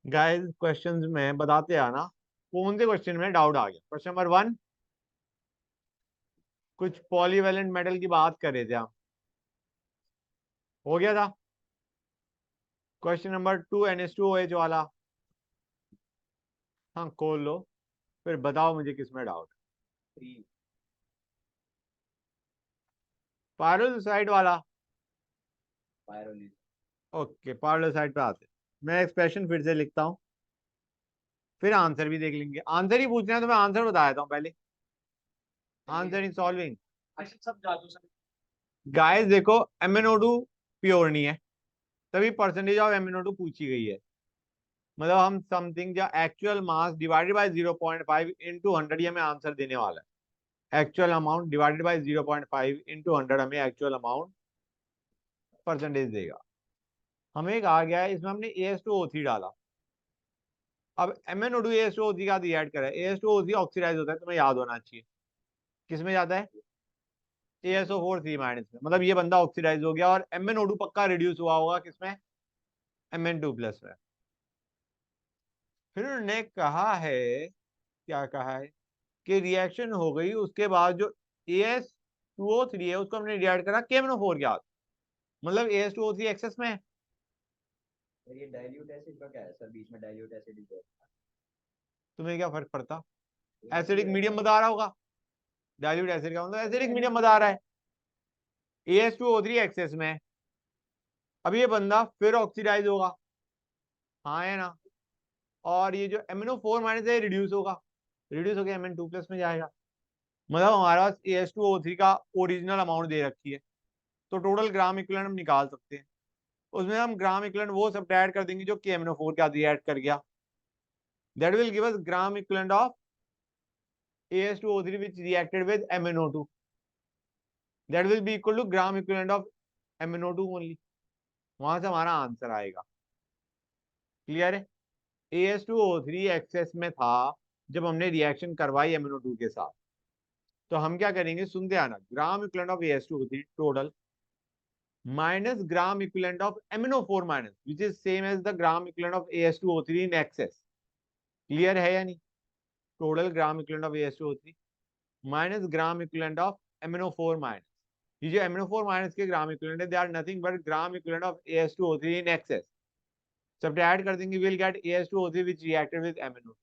Guys questions में बताते आना कौन से क्वेश्चन में डाउट आ गया। क्वेश्चन नंबर 1, कुछ पॉलीवेलेंट मेटल की बात कर रहे थे हम, हो गया था। क्वेश्चन नंबर 2, NH2OH वाला, हाँ खोल लो, फिर बताओ मुझे किसमें डाउट। पायरोलोसाइड वाला, ओके पायरोलोसाइड पे आते हैं। मैं एक्सप्रेशन फिर से लिखता हूँ, फिर आंसर भी देख लेंगे। आंसर ही पूछना है तो मैं आंसर बता देता हूँ पहले। आंसर इन सॉल्विंग सब जादू सर। गाइस देखो, MnO2 प्योर नहीं है, तभी परसेंटेज ऑफ MnO2 पूछी गई है। मतलब हम समथिंग या actual mass divided by 0.5 into 100, ये हमें आंसर देने वाला है। Actual amount divided by 0.5 into 100 हमें एक्चुअल अमाउंट परसेंटेज देगा। हमें एक आ गया है, इसमें हमने AS2O3 डाला। अब MnO2 AS2O3 का ऐड करा है। AS2O3 ऑक्सीडाइज होता है, तुम्हें याद होना चाहिए। किसमें जाता है? ASO4 3 माइनस में। मतलब ये बंदा ऑक्सीडाइज हो गया और MnO2 पक्का रिड्यूस हुआ होगा किसमें? Mn2 प्लस में। फिर उन्होंने कहा है, क्या कहा है कि रिएक्शन हो गई, उसके बाद जो AS2O3 है उसको हमने रिएक्ट करा KMnO4 के साथ। मतलब AS2O3 एक्सेस में है। ये डाइल्यूट एसिड का क्या है सर? बीच में डाइल्यूट एसिड है। तुम्हें क्या फर्क पड़ता? वही एसिडिक है मीडियम सर। बता रहा होगा। डाइल्यूट एसिड का मतलब एसिडिक मीडियम बता रहा है। AS2O3 एक्सेस में है। अब ये बंदा फिर ऑक्सीडाइज होगा, हाँ है ना। और ये जो MnO4 माइनस है रिड्यूस होगा, रिड्यूस होकर Mn2 प्लस में जाएगा। मतलब हमारे पास AS2O3 का ओरिजिनल अमाउंट दे रखी है, तो टोटल ग्राम इक्विवेलेंट हम निकाल सकते हैं। उसमें हम ग्राम इक्विवेलेंट वो सब ऐड कर देंगे जो KMnO4 का ऐड कर गया। That will give us gram equivalent of AS2O3 which reacted with MnO2, that will be equal to gram equivalent of MnO2 only। वहां से हमारा आंसर आएगा। क्लियर है? AS2O3 एक्सेस में था जब हमने रिएक्शन करवाई MnO2 के साथ। तो हम क्या करेंगे, सुनते आना, gram equivalent of AS2O3 total minus gram equivalent of MnO4 minus which is same as the gram equivalent of AS2O3 in excess. Clear है या नहीं? Total gram equivalent of AS2O3 minus gram equivalent of MnO4 minus. ये जो MnO4 minus के gram equivalent है, they are nothing but gram equivalent of AS2O3 in excess. सब add कर देंगे, will get AS2O3 which reacted with MnO2,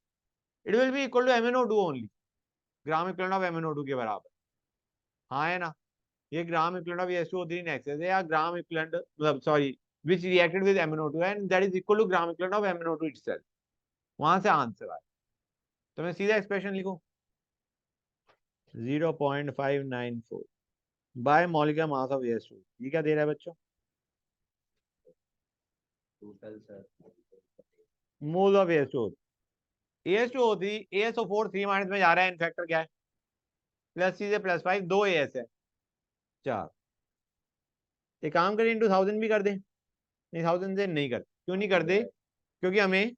it will be equal to MnO2 only. Gram equivalent of MnO2 के बराबर, हाँ है ना। ये gram equivalent of AS2O3 in excess है, या ग्राम इक्विवेलेंट मतलब sorry which reacted with MnO2 and that is equal to gram equivalent of MnO2 itself। वहां से आंसर आया। तो मैं सीधा एक्सप्रेशन लिखूं, 0.594 bye molecular mass of AS2। ये क्या दे रहा है बच्चों? Total sir. Mole of AS2O3। AS2O3 ASO4 3 minus में जा रहा है, इनफैक्टर क्या है? प्लस 3 से +5, 2 AS है, 4। एक काम करें, इंटू 1000 भी कर दें। नहीं, 1000 से नहीं करते। क्यों नहीं करते? क्योंकि हमें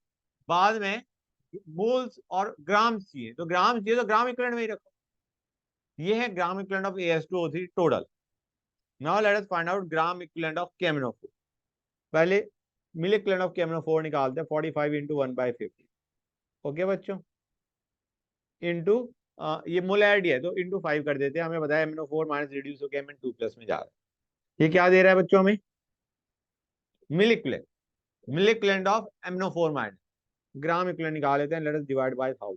बाद में मोल्स और ग्राम चाहिए, तो ग्राम चाहिए तो ग्राम इक्विवेलेंट में ही रखो। ये है gram equivalent of AS2O3 total. Now let us find out gram equivalent of KMnO4। पहले मिल इक्विवेलेंट ऑफ KMnO4 निकालते हैं, 45 इंटू 1/50। ओके बच्चों, इंटू ये मोलैरिटी है तो इंटू 5 कर देते हैं। हमें बताया MnO4 माइनस रिड्यूस होकर Mn2 प्लस में जा रहा है। ये क्या दे रहा है बच्चों हमें? Milliequivalent, milliequivalent of MnO4 minus. Gram equivalent निकाल लेते हैं, लेट अस डिवाइड बाय 1000।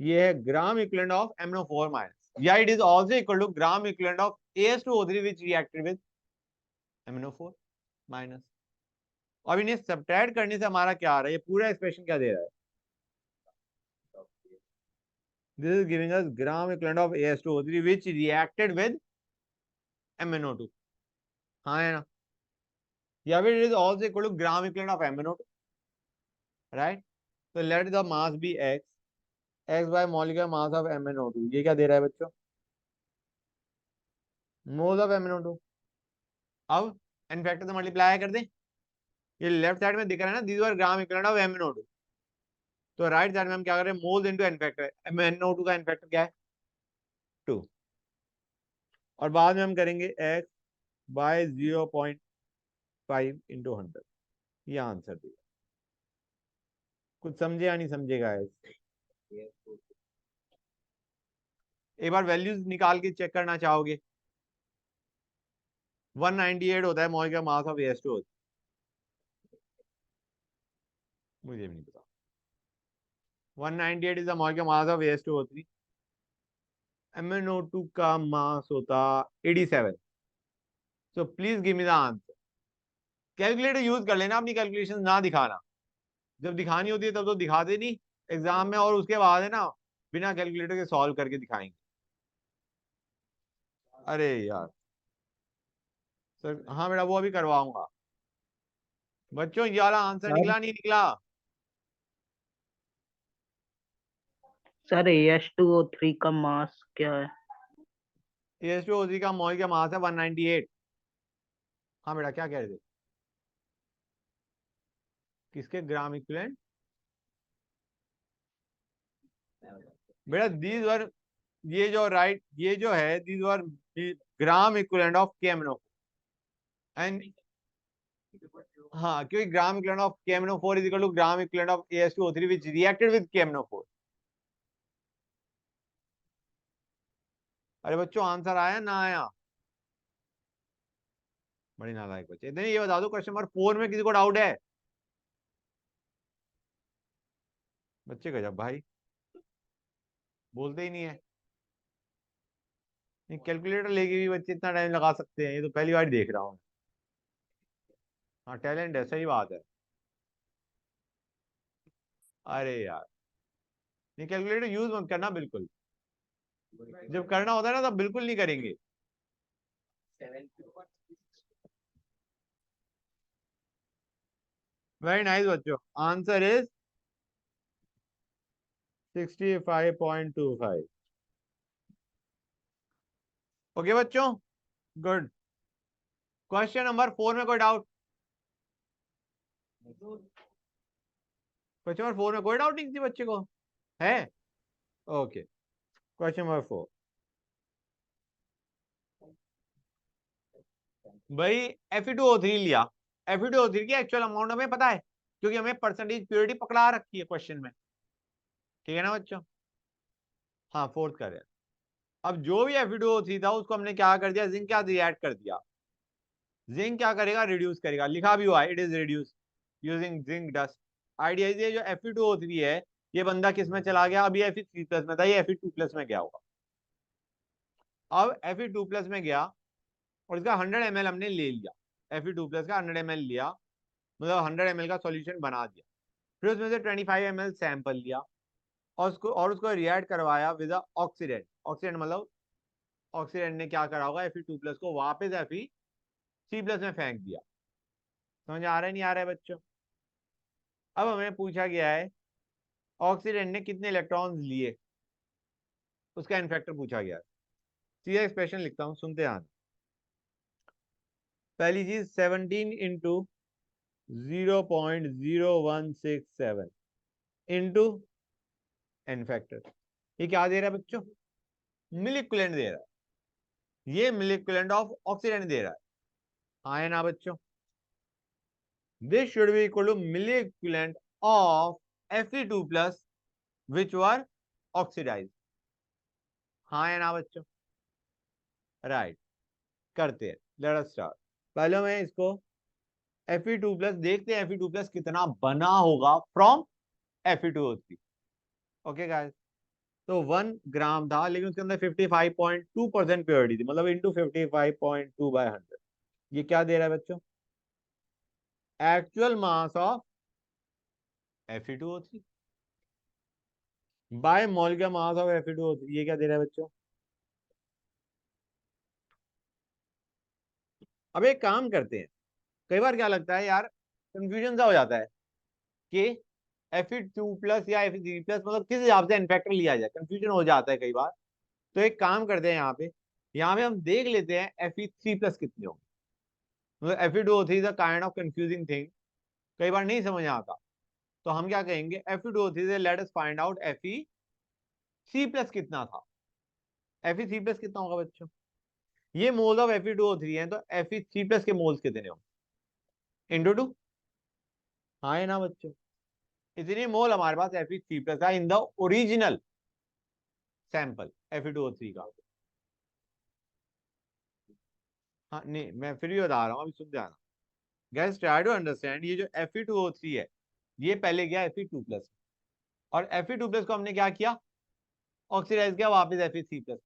ये है gram equivalent of MnO4 minus, या it is also equal to gram equivalent of AS2O3 which reacted with MnO4 minus. अब इन्हें subtract करने से हमारा क्या आ रहा है? ये पूरा एक्सप्रेशन क्या दे रहा है? This is giving us gram equivalent of AS2O3 which reacted with MnO2, हाँ है ना। या फिर it is also equal to gram equivalent of MnO2, right. तो let the mass be x by molecular mass of MnO2। ये क्या दे रहा है बच्चों? Mole of MnO2। अब n फैक्टर से मल्टीप्लाई कर दें। ये लेफ्ट साइड में दिख रहा है ना, this were gram equivalent of MnO2। तो राइट साइड में हम क्या कर रहे हैं? Moles into n factor. MnO2 का n फैक्टर क्या है? 2। और बाद में हम करेंगे x बाय 0.5 इंटू 100। ये आंसर दिया। कुछ समझे या नहीं समझे गाइस? ये एक बार वैल्यूज निकाल के चेक करना चाहोगे? 198 होता है मोलिकुलर मास ऑफ AS2O3। मुझे भी नहीं पता। 198 is the molecular mass of AS2O3। MnO2 का मास होता 87। So please give me the answer. Calculator use कर लेना, अपनी कैलकुलेशन ना दिखाना। जब दिखानी होती है तब तो दिखाते नहीं एग्जाम में, और उसके बाद है ना बिना कैलकुलेटर के सॉल्व करके दिखाएंगे। अरे यार सर, हाँ बेटा वो अभी करवाऊंगा। बच्चों ये वाला आंसर सर निकला नहीं निकला? सर AS2O3 का मास क्या है? AS2O3 का मोल का मास है 198। हाँ बेटा क्या कह रहे थे? किसके ग्राम इक्विवेलेंट? बेटा दीज वर, ये जो राइट, ये जो है these were gram equivalent of KMnO। And हाँ, क्योंकि gram equivalent of KMnO4 is equal to gram equivalent of AS2O3 which reacted with KMnO4। अरे बच्चों आंसर आया ना आया? बड़ी नालायक बच्चे। इतने ये बता दो क्वेश्चन नंबर 4 में किसी को डाउट है? बच्चे गजब भाई, बोलते ही नहीं है। नहीं कैलकुलेटर लेके भी बच्चे इतना टाइम लगा सकते हैं, ये तो पहली बार देख रहा हूँ। हाँ टैलेंट है, सही बात है। अरे यार, नहीं कैलकुलेटर यूज मत करना बिल्कुल। जब करना होता है ना तब बिल्कुल नहीं करेंगे। 7 वेरी नाइस बच्चों, आंसर इज 65.25। ओके बच्चों, गुड। क्वेश्चन नंबर 4 में कोई डाउट? क्वेश्चन नंबर 4 में कोई डाउट नहीं किसी बच्चे को है? Okay, question number 4। भाई Fe2O3 लिया। Fe2O3 की एक्चुअल अमाउंट हमें पता है, क्योंकि हमें परसेंटेज प्योरिटी पकड़ा रखी है क्वेश्चन में। ठीक है ना बच्चों? हाँ फोर्थ कर रहे हैं। अब जो भी Fe2O3 था उसको हमने क्या कर दिया, जिंक क्या रिएक्ट कर दिया। जिंक क्या करेगा, रिड्यूस करेगा। लिखा भी हुआ है, it is reduce using zinc dust. Idea ये जो Fe2O3 है, ये बंदा किस में चला गया? अभी Fe3+ में था, ये Fe2+ में गया होगा। अब Fe2+ में गया और इसका 100 ml हमने ले लिया। Fe2+ का 100 ml लिया, मतलब 100 ml का सॉल्यूशन बना दिया। फिर उसमें से 25 ml सैंपल लिया और उसको रिएक्ट करवाया विद ऑक्सीडेंट। ऑक्सीडेंट मतलब ऑक्सीडेंट ने क्या करा होगा, Fe2+ को वापस Fe3+ में फेंक दिया। समझ आ रहा है नहीं आ रहा है बच्चों? अब हमें पूछा गया है ऑक्सीडेंट ने कितने इलेक्ट्रॉन्स लिए, उसका इनफैक्टर पूछा गया है। सीधा एक्सप्रेशन लिखता हूं, सुनते आना। पहली चीज 17 इंटू 0.0167 इंटू इनफैक्टर। ये क्या दे रहा है बच्चों? मिलिकुलेंट दे रहा है। ये मिलिकुलेंट ऑफ ऑक्सीडेंट दे रहा है। हाँ है ना बच्चों? This should be equal to milliequivalent of Fe2+ which were oxidized। हाँ है ना बच्चों? राइट, करते हैं, लेट अस स्टार्ट। पहले मैं इसको Fe2+ देखते हैं, Fe2+ कितना बना होगा फ्रॉम Fe2O3। ओके गाइस, तो 1 ग्राम था लेकिन उसके अंदर 55.2% प्योरिटी थी, मतलब इंटू 55.2/100। ये क्या दे रहा है बच्चों? Actual mass of Fe2O3 bye molecular mass of Fe2O3। ये क्या दे रहा है बच्चों? अब एक काम करते हैं, कई बार क्या लगता है यार, कंफ्यूजन सा हो जाता है कि Fe2+ या Fe3+ मतलब किस हिसाब से इनफैक्टर लिया जाए, कंफ्यूजन हो जाता है कई बार। तो एक काम करते हैं, यहाँ पे हम देख लेते हैं Fe3+ कितने होंगे। मतलब Fe2O3 is a kind of confusing thing, कई बार नहीं समझ आता। तो हम क्या कहेंगे, Fe2O3 से late us find out Fe3+ कितना था। Fe3+ कितना होगा बच्चों? ये मोल्स ऑफ Fe2O3 है, तो Fe3+ के मोल्स कितने होंगे? इंटू 2। हाँ है ना बच्चों? इतनी मोल हमारे पास Fe3+ था in the original sample Fe2O3 का। हाँ नहीं, मैं फिर भी बता रहा हूँ, अभी सुन जाना। गैस ट्राई टू अंडरस्टैंड, ये जो Fe2O3 है ये पहले गया Fe2+, और Fe2+ को हमने क्या किया, ऑक्सीडाइज किया वापस Fe3+।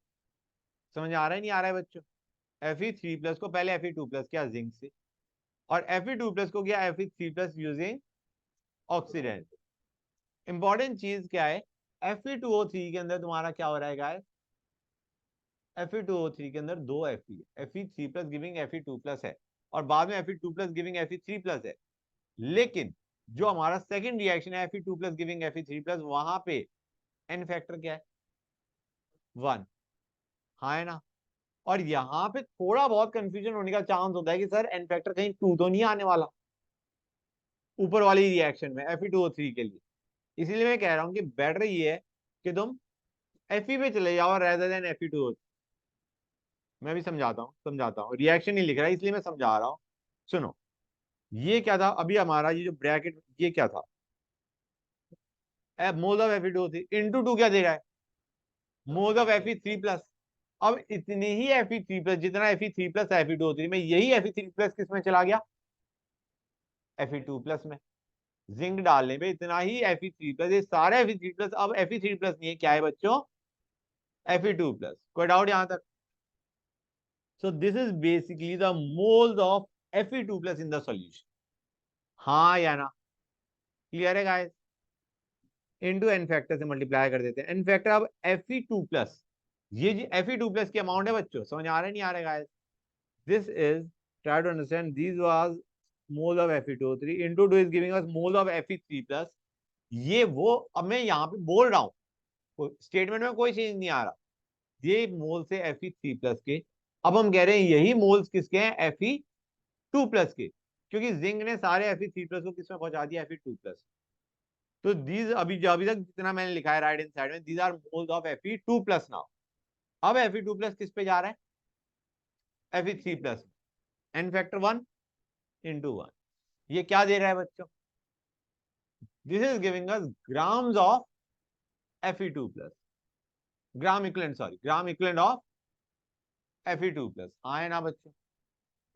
समझ आ रहा है नहीं आ रहा है बच्चों? Fe3+ को पहले Fe2+ किया जिंक से, और Fe2+ को किया Fe3+ यूजिंग ऑक्सीडेंट। इंपॉर्टेंट चीज क्या है, Fe2O3 के अंदर तुम्हारा क्या हो रहा है गाइस, Fe2O3 के अंदर दो Fe है, Fe3+ गिविंग Fe2+ है, और बाद में Fe2+ गिविंग Fe3+ है। लेकिन जो हमारा सेकंड रिएक्शन है Fe2+ गिविंग Fe3+, वहां पे एन फैक्टर क्या है, 1। हाँ है ना? और यहाँ पे थोड़ा बहुत कंफ्यूजन होने का चांस होता है कि सर एन फैक्टर कहीं 2 तो नहीं आने वाला ऊपर वाली रिएक्शन में Fe2O3 के लिए। इसीलिए मैं कह रहा हूं कि बेटर ये है कि तुम Fe पे चले जाओ रेदर देन Fe2O3। मैं भी समझाता हूँ, रिएक्शन नहीं लिख रहा इसलिए मैं समझा रहा हूँ। सुनो, ये क्या था अभी हमारा, ये जो ब्रैकेट ये क्या था, मोल ऑफ Fe2O3 इंटू 2 क्या दे रहा है, मोल ऑफ Fe3+। अब इतनी ही Fe3+, जितना Fe3+ है Fe2O3 में, यही Fe3+ किस में चला गया, Fe2+ में। जिंक डालने पे इतना ही Fe3+, ये सारे Fe3+, अब Fe3+ नहीं है, क्या है बच्चों, Fe2+। कोई डाउट यहां तक? So this is basically the moles of Fe2+ in the solution. हाँ या ना? क्लियर है गाइस? इनटू एन फैक्टर से मल्टीप्लाई कर देते हैं, एन फैक्टर अब Fe2+, ये जी Fe2+ की अमाउंट है बच्चों। समझ आ रहा है नहीं आ रहा है guys? This is, try to understand, this was mole of Fe2O3 into 2 is giving us mole of Fe3+। ये वो, अब मैं यहाँ पे बोल रहा हूँ, स्टेटमेंट में कोई चेंज नहीं आ रहा, ये मोल से Fe3+ के। अब हम कह रहे हैं यही मोल्स किसके हैं, Fe2+ के, क्योंकि जिंक ने सारे Fe3+ को किसमें पहुंचा दिया, Fe2+। तो दीज अभी तक जितना मैंने लिखा है राइट हैंड साइड में, these are moles of Fe2+ now. अब Fe2+ किस पे जा रहा है, Fe3+। एन फैक्टर 1 into 1, ये क्या दे रहा है बच्चों, this is giving us grams of Fe2+, gram equivalent of Fe2+। हाँ है ना बच्चों?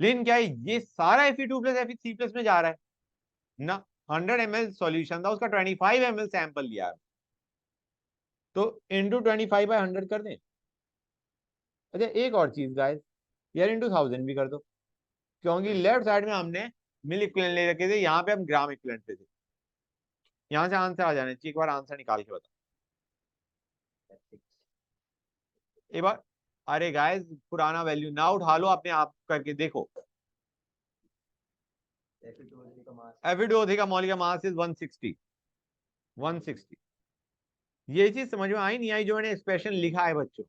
लेकिन क्या है, ये सारा Fe2+ Fe3+ में जा रहा है ना। 100 ml सॉल्यूशन था, उसका 25 ml सैंपल लिया है, तो इंटू 25/100 कर दें। अच्छा एक और चीज गाइस, यार इंटू 1000 भी कर दो, क्योंकि लेफ्ट साइड में हमने मिल इक्विवेलेंट ले रखे थे, यहाँ पे हम ग्राम इक्विवेलेंट पे थे। यहाँ से आंसर आ जाना चाहिए, एक बार आंसर निकाल के बताओ एक बार। अरे गाइस पुराना वैल्यू ना उठा लो, अपने आप करके देखो। Fe2O3 का मास Fe2O3 का मॉलिक्यूलर मास इज 160। ये चीज समझ में आई नहीं आई जो मैंने एक्सप्रेशन लिखा है बच्चों?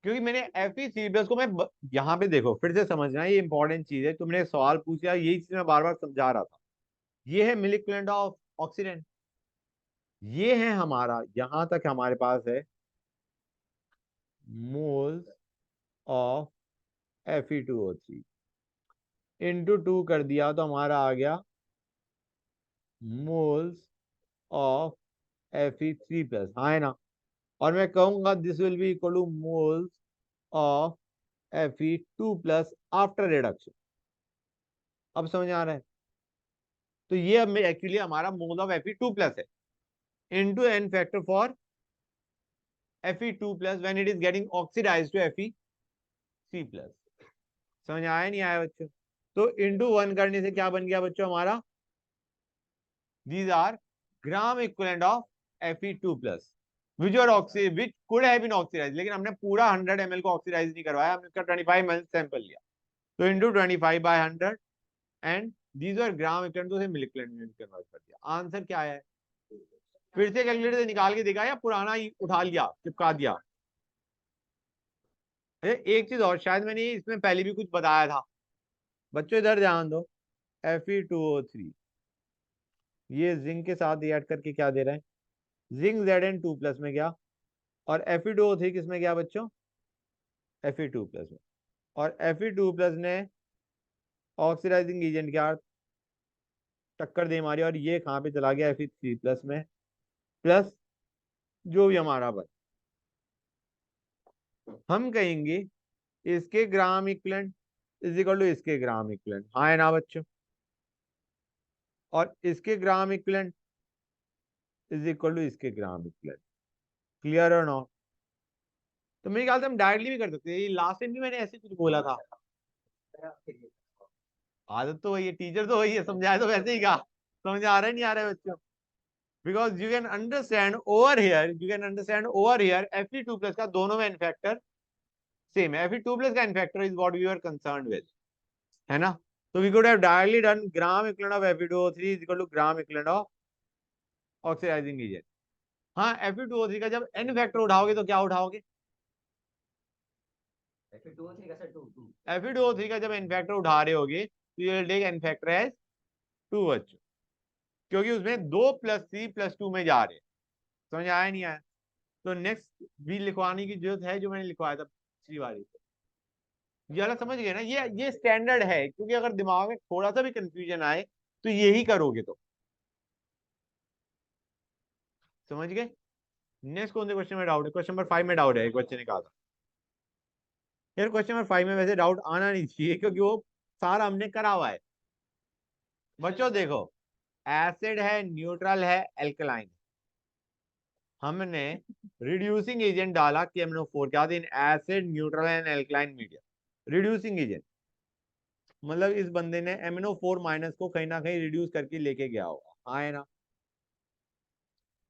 क्योंकि मैंने Fe3+ को मैं यहाँ पे देखो फिर से समझना, ये इंपॉर्टेंट चीज है, तुमने सवाल पूछा, यही चीज मैं बार बार समझा रहा था। ये है मिल इक्विवेलेंट ऑफ ऑक्सीडेंट, ये है हमारा, यहां तक हमारे पास है मोल्स ऑफ Fe2O3 इंटू 2 कर दिया तो हमारा आ गया मोल्स ऑफ Fe3+। हाँ है ना? और मैं कहूंगा this will be equal two moles of Fe2+ after reduction. अब समझ आ रहा है? तो ये अब एक्चुअली हमारा मोल ऑफ Fe2+ है into n factor for Fe2+ when it is getting oxidized to Fe3+। समझ आया नहीं आया बच्चों? तो इंटू 1 करने से क्या बन गया बच्चों हमारा, these are gram equivalent of Fe2+ which were which could have been oxidized, लेकिन हमने पूरा 100 ml को ऑक्सीडाइज नहीं करवाया, हमने उसका 25 ml सैंपल लिया, तो into 25/100 and these are gram equivalent, तो मिल इक्विवेलेंट में कन्वर्ट कर दिया। आंसर क्या है, फिर से कैलकुलेटर से निकाल के दिखा या पुराना ही उठा लिया चिपका दिया? एक चीज और, शायद मैंने इसमें पहले भी कुछ बताया था बच्चों, इधर ध्यान दो। Fe2O3 ये जिंक के साथ ऐड करके क्या दे रहा है, जिंक Zn2+ में गया, और Fe2O3 किस में गया बच्चों, Fe2+ में, और Fe2+ ने ऑक्सीडाइजिंग एजेंट क्या टक्कर दे मारी और ये कहाँ पे चला गया Fe3+ में, प्लस जो भी हमारा बन, हम कहेंगे इसके gram equivalent is equal to इसके ग्राम इक्विवेलेंट, हाँ है ना बच्चों, और इसके gram equivalent is equal to इसके ग्राम इक्विवेलेंट। क्लियर और नॉट? तो मेरे ख्याल से हम डायरेक्टली भी कर सकते हैं, ये लास्ट टाइम भी मैंने ऐसे कुछ बोला था। आदत तो वही है, टीचर तो वही है, समझाया तो वैसे ही कहा, समझ आ रहा है नहीं आ रहा है बच्चों? Because you can understand over here, you can understand over here Fe2+ का दोनों में इनफैक्टर सेम है, Fe2+ का n factor is what we are concerned with, है ना? तो we could have directly done gram equivalent of Fe2O3 is equal to gram equivalent of oxidising agent. हाँ, Fe2O3 का जब n फैक्टर उठाओगे तो क्या उठाओगे? Fe2O3 का सर 2 Fe2O3 का जब n फैक्टर उठा रहे होगे तो you will take n factor as 2 बच्चों, क्योंकि उसमें 2 + 3 + 2 में जा रहे हैं। समझ आया नहीं आया? तो नेक्स्ट भी लिखवाने की जरूरत है जो मैंने लिखवाया था पिछली बार। ये वाला समझ गए ना? ये स्टैंडर्ड है, क्योंकि अगर दिमाग में थोड़ा सा भी कंफ्यूजन आए तो यही करोगे। तो समझ गए? नेक्स्ट कौन से क्वेश्चन में डाउट है? क्वेश्चन नंबर 5 में डाउट है, एक बच्चे ने कहा था। यार क्वेश्चन नंबर 5 में वैसे डाउट आना नहीं चाहिए, क्योंकि वो सारा हमने करा हुआ है। बच्चों देखो, एसिड है, न्यूट्रल है, एल्कलाइन, हमने रिड्यूसिंग एजेंट डाला कि KMnO4 क्या थे in acid, neutral and alkaline medium. Reducing agent मतलब इस बंदे ने MnO4- को कहीं ना कहीं रिड्यूस करके लेके गया होगा, हाँ है ना?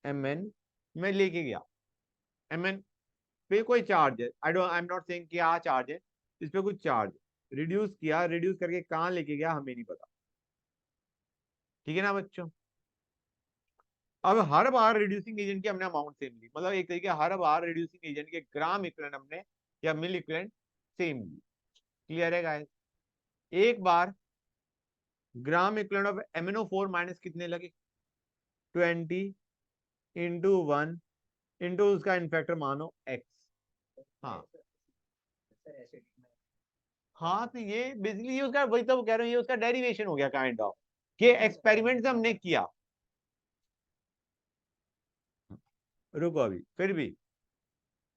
Mn में लेके गया, Mn पे कोई चार्ज है, आई एम नॉट सेइंग क्या चार्ज है, इस पे कुछ चार्ज रिड्यूस किया, रिड्यूस करके कहाँ लेके गया हमें नहीं पता। ठीक है ना बच्चों? अब हर बार रिड्यूसिंग एजेंट की हमने अमाउंट सेम ली, मतलब एक तरीके हर बार रिड्यूसिंग एजेंट के ग्राम इक्विवेलेंट हमने या मिल इक्विवेलेंट सेम ली। क्लियर है गाइस? एक बार ग्राम इक्विवेलेंट ऑफ MnO4- कितने लगे? 20 इंटू 1 इंटू उसका इनफैक्टर मानो x। हाँ सर एसिड में हाँ, तो ये बेसिकली ये उसका, वही तो कह रहा हूँ, ये उसका डेरिवेशन हो गया काइंड ऑफ, कि एक्सपेरिमेंट से हमने किया। रुको अभी, फिर भी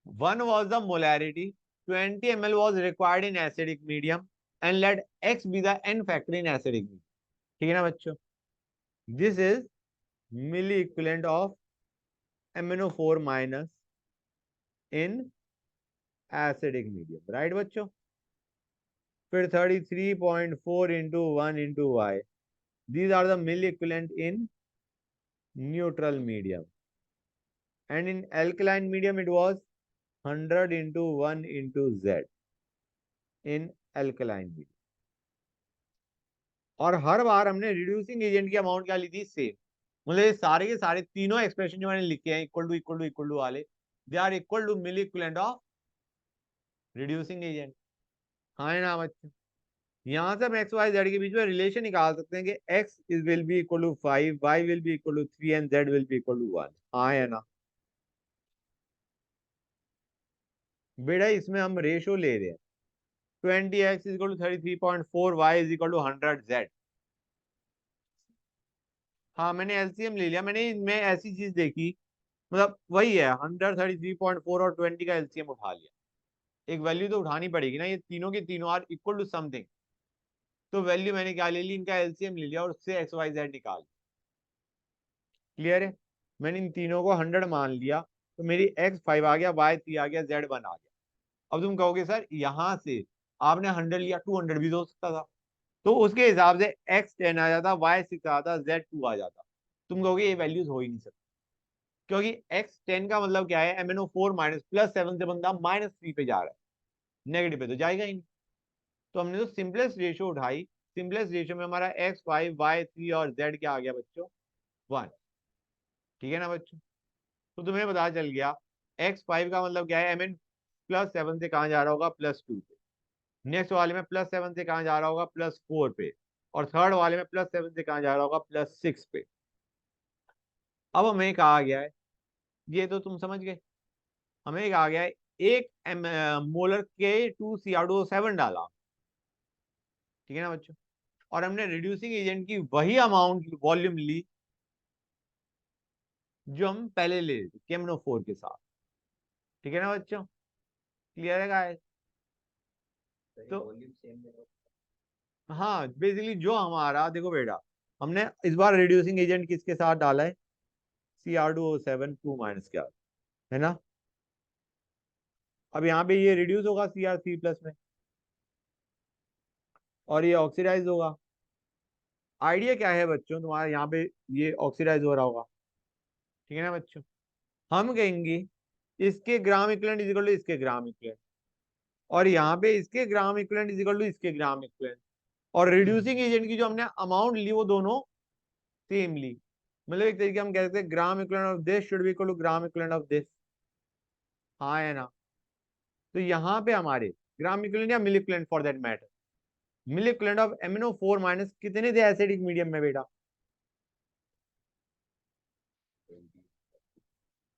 1 was the molarity, 20 ml was required in acidic medium, and let x be the n factor in acidic medium। ठीक है ना बच्चों? This is milliequivalent of MnO4- in acidic medium, right बच्चों? फिर 33.4 into 1 into y, these are the mill equivalent in neutral medium, and in alkaline medium it was 100 into 1 into z in alkaline medium। और हर बार हमने reducing agent की amount क्या ली थी? Same. मतलब ये सारे के सारे तीनों एक्सप्रेशन जो मैंने लिखे हैं equal to equal to equal to वाले, they are equal to milliequivalent of reducing agent, हाँ है ना बच्चों? यहाँ से हम एक्स वाई जेड के बीच में रिलेशन निकाल सकते हैं कि x is will be equal to 5, y will be equal to 3 and z will be equal to 1, हाँ है ना? बेटा इसमें हम रेशो ले रहे हैं, 20x is equal to 33.4, y is equal to 100z। हाँ मैंने एलसीएम ले लिया, मैंने इनमें ऐसी चीज देखी, मतलब वही है 133.4 और 20 का एलसीएम उठा लिया। एक वैल्यू तो उठानी पड़ेगी ना, ये तीनों के तीनों आर इक्वल टू समथिंग, तो वैल्यू मैंने क्या ले ली, इनका एलसीएम ले लिया और उससे एक्स वाई जेड निकाल। क्लियर है? मैंने इन तीनों को 100 मान लिया, तो मेरी एक्स 5 आ गया, वाई 3 आ गया, जेड 1 आ गया। अब तुम कहोगे सर यहाँ से आपने 100 लिया, 200 भी तो हो सकता था, तो उसके हिसाब से एक्स 10 आ जाता, वाई 6 आता, जेड 2 आ जाता। तुम कहोगे ये वैल्यूज हो ही नहीं सकती, क्योंकि एक्स 10 का मतलब क्या है, MnO4- +7 से बंदा -3 पे जा रहा है, नेगेटिव पे तो जाएगा ही नहीं। तो हमने तो सिंपलेस्ट रेशियो उठाई, सिंपलेस्ट रेशियो में हमारा x5 y3 और z क्या आ गया बच्चों? 1। ठीक है ना बच्चों? तो तुम्हें पता चल गया x5 का मतलब क्या है, Mn+7 से कहाँ जा रहा होगा? +2 पे। नेक्स्ट वाले में +7 से कहाँ जा रहा होगा? +4 पे। और थर्ड वाले में +7 से कहाँ जा रहा होगा? +6 पे। अब हमें कहा गया है, ये तो तुम समझ गए, हमें कहा गया है एक मोलर के 2 CR2O7 डाला। ठीक है ना बच्चों? और हमने रिड्यूसिंग एजेंट की वही अमाउंट वॉल्यूम ली जो हम पहले ले रहे थे KMnO4 के साथ। ठीक है ना बच्चों, क्लियर है गाइस? सर ये तो वॉल्यूम सेम है। हाँ, बेसिकली जो हमारा, देखो बेटा, हमने इस बार रिड्यूसिंग एजेंट किसके साथ डाला है? Cr2O7 2 माइनस क्या है ना। अब यहाँ पे ये रिड्यूस होगा Cr3 प्लस में और ये ऑक्सीडाइज होगा। आइडिया क्या है बच्चों तुम्हारा, यहाँ पे ये ऑक्सीडाइज हो रहा होगा। ठीक है ना बच्चों, हम कहेंगे इसके gram equivalent is equal to इसके ग्राम इक्विवेलेंट, और यहाँ पे इसके gram equivalent is equal to इसके ग्राम इक्विवेलेंट, और रिड्यूसिंग एजेंट की जो हमने अमाउंट ली वो दोनों सेम ली। मतलब एक तरीके हम कहते हैं gram equivalent of this should be equal to gram equivalent of this. हाँ है ना। तो यहाँ पे हमारे ग्राम इक्विवेलेंट या milliequivalent for that matter, milliequivalent of MnO4 minus कितने थे एसिडिक मीडियम में बेटा?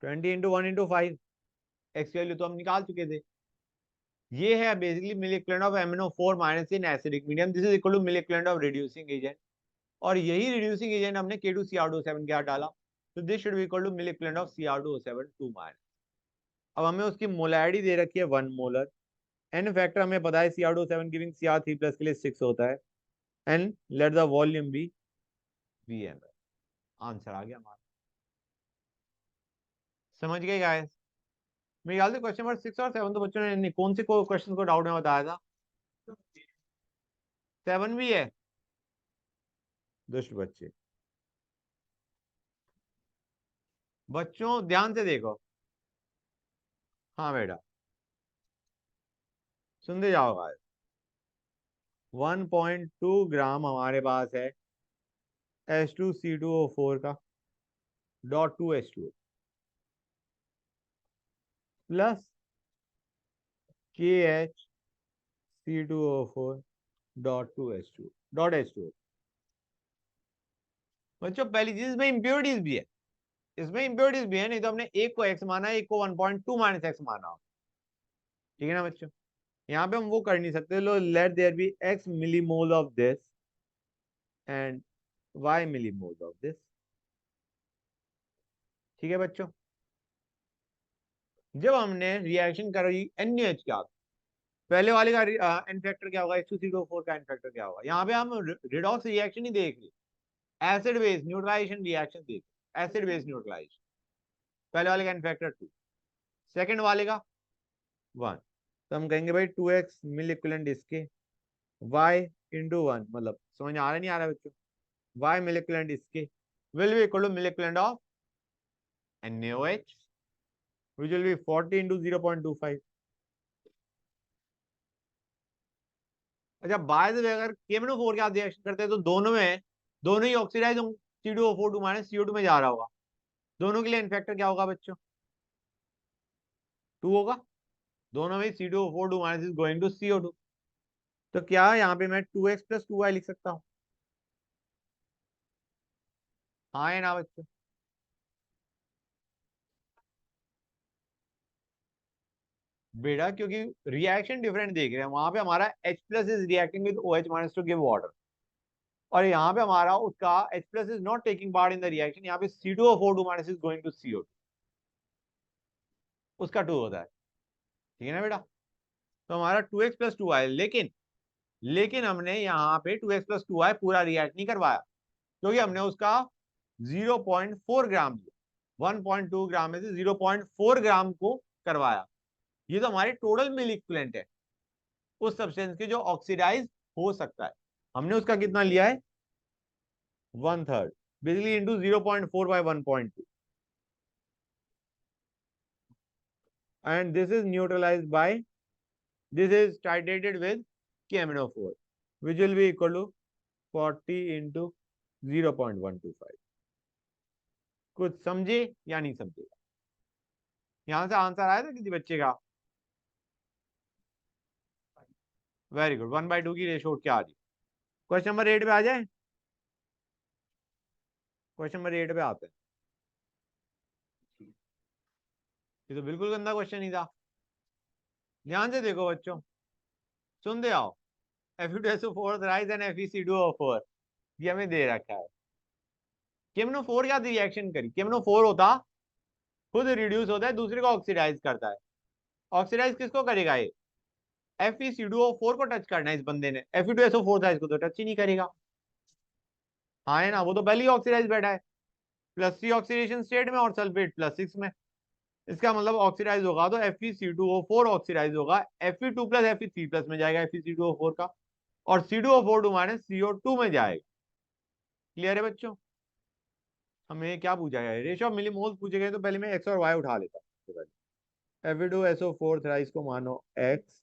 20 इंटू 1 इंटू 5। एक्स की वैल्यू तो हम निकाल चुके थे। ये है basically milliequivalent of MnO4 minus in acidic medium, this is equal to milliequivalent of reducing agent, और यही रिड्यूसिंग एजेंट हमने K2Cr2O7 के साथ डाला। तो this should be equal to milliequivalent of Cr2O7 2 minus. अब हमें उसकी मोलैरिटी दे रखी है 1 मोलर, एन फैक्टर हमें पता है Cr2O7 गिविंग Cr3 प्लस के लिए 6 होता है, and let the volume be Vm। Answer आ गया हमारा। समझ गए गाइस? मेरे ख्याल से क्वेश्चन नंबर 6 और 7 तो बच्चों ने कौन से क्वेश्चन को डाउट में बताया था? 7 भी है। दुष्ट बच्चे, बच्चों ध्यान से देखो। हाँ बेटा, सुनते जाओ गाइस। 1.2 ग्राम हमारे पास है H2C2O4 का dot 2H2O plus KHC2O4 dot 2H2 dot H2O। बच्चों पहली चीज, इसमें इंप्योरिटीज भी है, इसमें इंप्योरिटीज भी है, नहीं तो हमने एक को x माना, एक को 1.2 माइनस एक्स माना। ठीक है ना बच्चों, यहाँ पे हम वो कर नहीं सकते। लो, let there be x millimole of this and y millimole of this. ठीक है बच्चों, जब हमने रिएक्शन करी NaOH का, पहले वाले का एन फैक्टर क्या होगा, H2CO4 का एन फैक्टर क्या होगा। यहाँ पे हम रिडॉक्स रिएक्शन ही देख रहे, एसिड बेस न्यूट्रलाइजेशन रिएक्शन देख, एसिड बेस न्यूट्रलाइजेशन। पहले वाले का एन फैक्टर 2, सेकंड वाले का 1। तो हम कहेंगे भाई 2x मिल इक्विवेलेंट इसके, y इंटू 1, मतलब समझ आ रहा नहीं आ रहा बच्चों, y मिल इक्विवेलेंट इसके will be equal to milliequivalent of NaOH which will be 40 into 0.25। अच्छा, बाय द वे अगर KMnO4 के साथ रिएक्शन करते हैं तो दोनों में, दोनों ही ऑक्सीडाइज C2O4 2 माइनस CO2 में जा रहा होगा। दोनों के लिए इनफैक्टर क्या होगा बच्चों? 2 होगा। दोनों में C2O4 2 minus is going to CO2। तो क्या यहाँ पे मैं 2x प्लस 2y लिख सकता हूँ? हाँ है ना बच्चों? बेटा क्योंकि रिएक्शन डिफरेंट देख रहे हैं, वहां पे हमारा H plus is reacting with OH minus two give water, और यहाँ पे हमारा उसका H plus is not taking part in the reaction, यहाँ पे C2O4 2 minus is going to CO2, उसका 2 होता है। ठीक है ना बेटा? तो हमारा 2x प्लस 2y, लेकिन हमने यहाँ पे 2x प्लस 2y पूरा रिएक्ट नहीं करवाया, क्योंकि हमने उसका 0.4 ग्राम लिया, 1.2 ग्राम में से 0.4 ग्राम को करवाया। ये तो हमारे टोटल मिल इक्विवेलेंट है उस सब्सटेंस के जो ऑक्सीडाइज हो सकता है। हमने उसका कितना लिया है? 1/3, basically into 0.4 by 1.2, and this is neutralized by, this is titrated with KMnO4 which will be equal to 40 into 0.125। कुछ समझे या नहीं समझे? यहां से आंसर आया था किसी बच्चे का? वेरी गुड, 1/2 की रेशो क्या आ रही? क्वेश्चन नंबर 8 पे आ जाए। क्वेश्चन नंबर 8 पे आते हैं। ये तो बिल्कुल गंदा क्वेश्चन ही था। ध्यान से देखो बच्चों, सुनते आओ। Fe2SO4 थ्राइस एंड FeC2O4, ये हमें दे रखा है। KMnO4 क्या रिएक्शन करी, KMnO4 होता खुद रिड्यूस होता है, दूसरे को ऑक्सीडाइज करता है। ऑक्सीडाइज किसको करेगा ये, FeC2O4 को टच करना है इस बंदे ने, Fe2SO4 था, इसको तो टच ही नहीं करेगा। हाँ है ना, वो तो पहले ही ऑक्सीडाइज बैठा है, +3 ऑक्सीडेशन स्टेट में और सल्फेट +6 में। इसका मतलब ऑक्सीडाइज होगा तो FeC2O4 ऑक्सीडाइज होगा, Fe2 प्लस Fe3 में जाएगा FeC2O4 का, और C2O4 माइनस CO2 में जाएगा। क्लियर है बच्चों? हमें क्या पूछा गया, रेशियो ऑफ मिलीमोल पूछे गए, तो पहले मैं x और y उठा लेता हूँ। Fe2SO4 थ्राइस को मानो x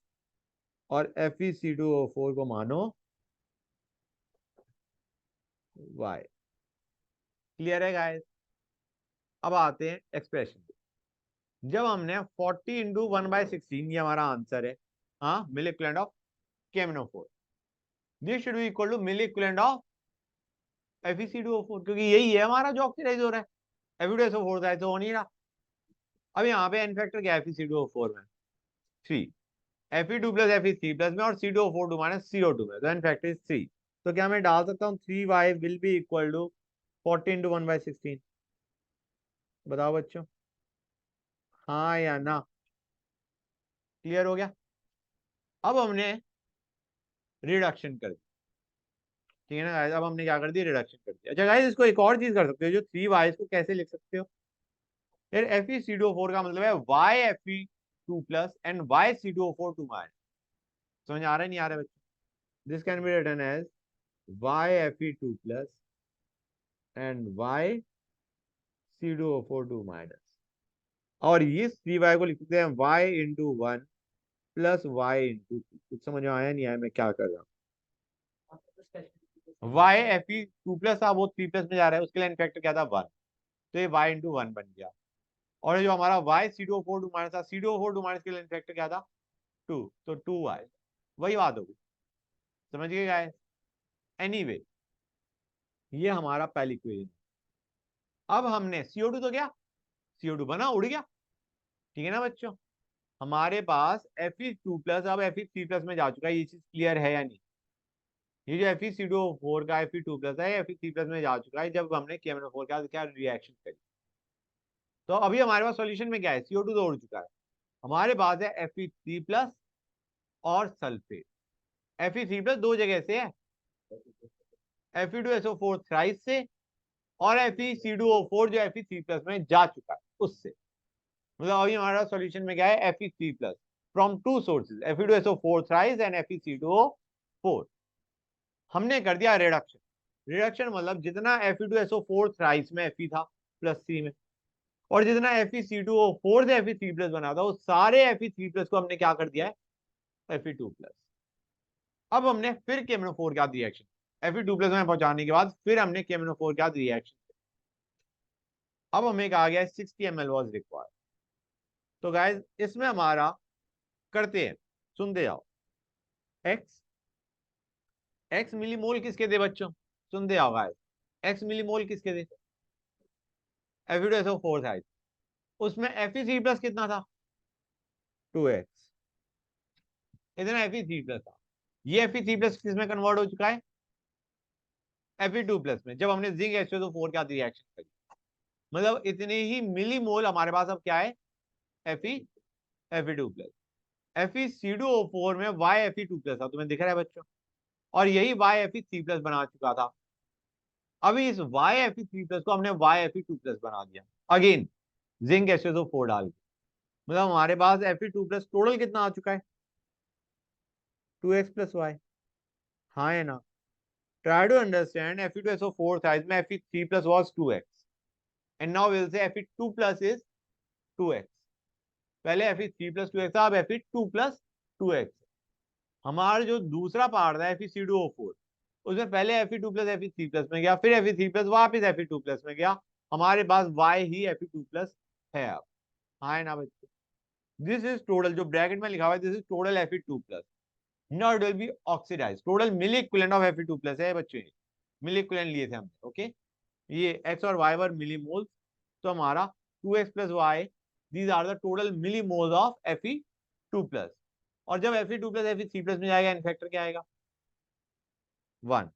और FeC2O4 को मानो y। क्लियर है गाइस? अब आते हैं एक्सप्रेशन। जब हमने 40 इंटू 1/16, ये हमारा आंसर है, हाँ, milliequivalent of KMnO4, this should be equal to milliequivalent of FeC2O4, क्योंकि यही है हमारा जो ऑक्सीडाइज हो रहा है, Fe2SO4 था तो हो नहीं रहा। अब यहाँ पे n फैक्टर क्या है FeC2O4 में, 3, Fe2 प्लस Fe3 में, और C2O4 माइनस CO2 में, तो n फैक्टर इज 3। तो क्या मैं डाल सकता हूँ 3y will be equal to 40 into 1/16? बताओ बच्चों, हाँ या ना? क्लियर हो गया? अब हमने रिडक्शन कर दी, ठीक है ना गाइस? अब हमने क्या कर दिया, रिडक्शन कर दिया। अच्छा गाइस, इसको एक और चीज कर सकते हो, जो 3y, इसको कैसे लिख सकते हो यार, FeC2O4 का मतलब है YFe2 plus and YC2O4 two minus. समझ आ रहा है नहीं आ रहा है बच्चों? This can be written as YFe2 plus and YC2O4 two minus, और ये 3y को लिख सकते हैं y into 1 plus y into 2। कुछ समझ में आया नहीं आया मैं क्या कर रहा हूँ? YFe2 प्लस था, वो 3 प्लस में जा रहा है, उसके लिए इनफैक्ट क्या था 1, तो ये y इंटू 1 बन गया। और जो हमारा YC2O4 टू माइनस था, C2O4 टू माइनस के लिए इनफैक्ट क्या था 2, तो 2y, वही बात होगी। समझ गए गाइस? एनीवे, ये हमारा पहली इक्वेशन। अब हमने CO2 तो क्या, CO2 बना, उड़ गया, ठीक है ना बच्चों? हमारे पास Fe2 प्लस अब Fe3 में जा चुका है, ये चीज क्लियर है या नहीं? ये जो FeC2O4 का Fe2 प्लस है, Fe3 में जा चुका है जब हमने KMnO4 का क्या रिएक्शन करी। तो अभी हमारे पास सॉल्यूशन में क्या है, CO2 तो उड़ चुका है, हमारे पास है Fe3 और सल्फेट। Fe3 दो जगह से है, Fe2SO4 थ्राइस से, और FeC2O4 जो Fe3 में जा चुका है उससे। मतलब अभी हमारा सॉल्यूशन में क्या है, Fe3 from two sources, Fe2SO4 thrice and FeC2O4। हमने कर दिया रिडक्शन। रिडक्शन मतलब जितना Fe2SO4 थ्राइस में Fe था +3 में, और जितना FeC2O4 से Fe3 बना था, वो सारे Fe3 को हमने क्या कर दिया है Fe2। अब हमने फिर KMnO4 क्या रिएक्शन, Fe2 में पहुंचाने के बाद फिर हमने KMnO4 क्या रिएक्शन। अब हमें कहा गया 60 ml वाज रिक्वायर्ड। तो गाइस इसमें हमारा करते हैं, सुनते जाओ। x मिलीमोल किसके थे बच्चों, सुनते जाओ गाइस। x मिलीमोल किसके थे, Fe2SO4 था, उसमें Fe3 कितना था 2x, इतना Fe3 था। ये Fe3 किस में कन्वर्ट हो चुका है, Fe2 में, जब हमने जिंक H2SO4 क्या रिएक्शन करी। मतलब इतने ही मिलीमोल हमारे पास अब क्या है, Fe2 FeC2O4 में YFe2 था, तुम्हें दिख रहा है बच्चों, और यही YFe3 बना चुका था। अभी इस YFe3 को हमने YFe2 बना दिया, अगेन जिंक H2SO4 डाल के। मतलब हमारे पास Fe2 टोटल कितना आ चुका है, 2x + y। हाँ है ना? Try to understand Fe2SO4 size में Fe3 was 2x, and now we'll say Fe2 is 2x। पहले Fe3 + 2x था, अब Fe2 + 2x। हमारा जो दूसरा पार्ट था FeC2O4, उसमें पहले Fe2 + Fe3 में गया, फिर Fe3 वापस Fe2 में गया। हमारे पास y ही Fe2 है अब। हाँ है ना बच्चों? दिस इज टोटल, जो ब्रैकेट में लिखा हुआ है, this is total Fe2। Now it will be oxidized, total milliequivalent of Fe2 है बच्चों, मिली इक्विवेलेंट लिए थे हमने। ओके, ये x और y वर मिलीमोल्स, तो हमारा 2x + y, these are the total millimoles of Fe2। और जब Fe2 Fe3 में जाएगा, इन फैक्टर क्या आएगा, 1।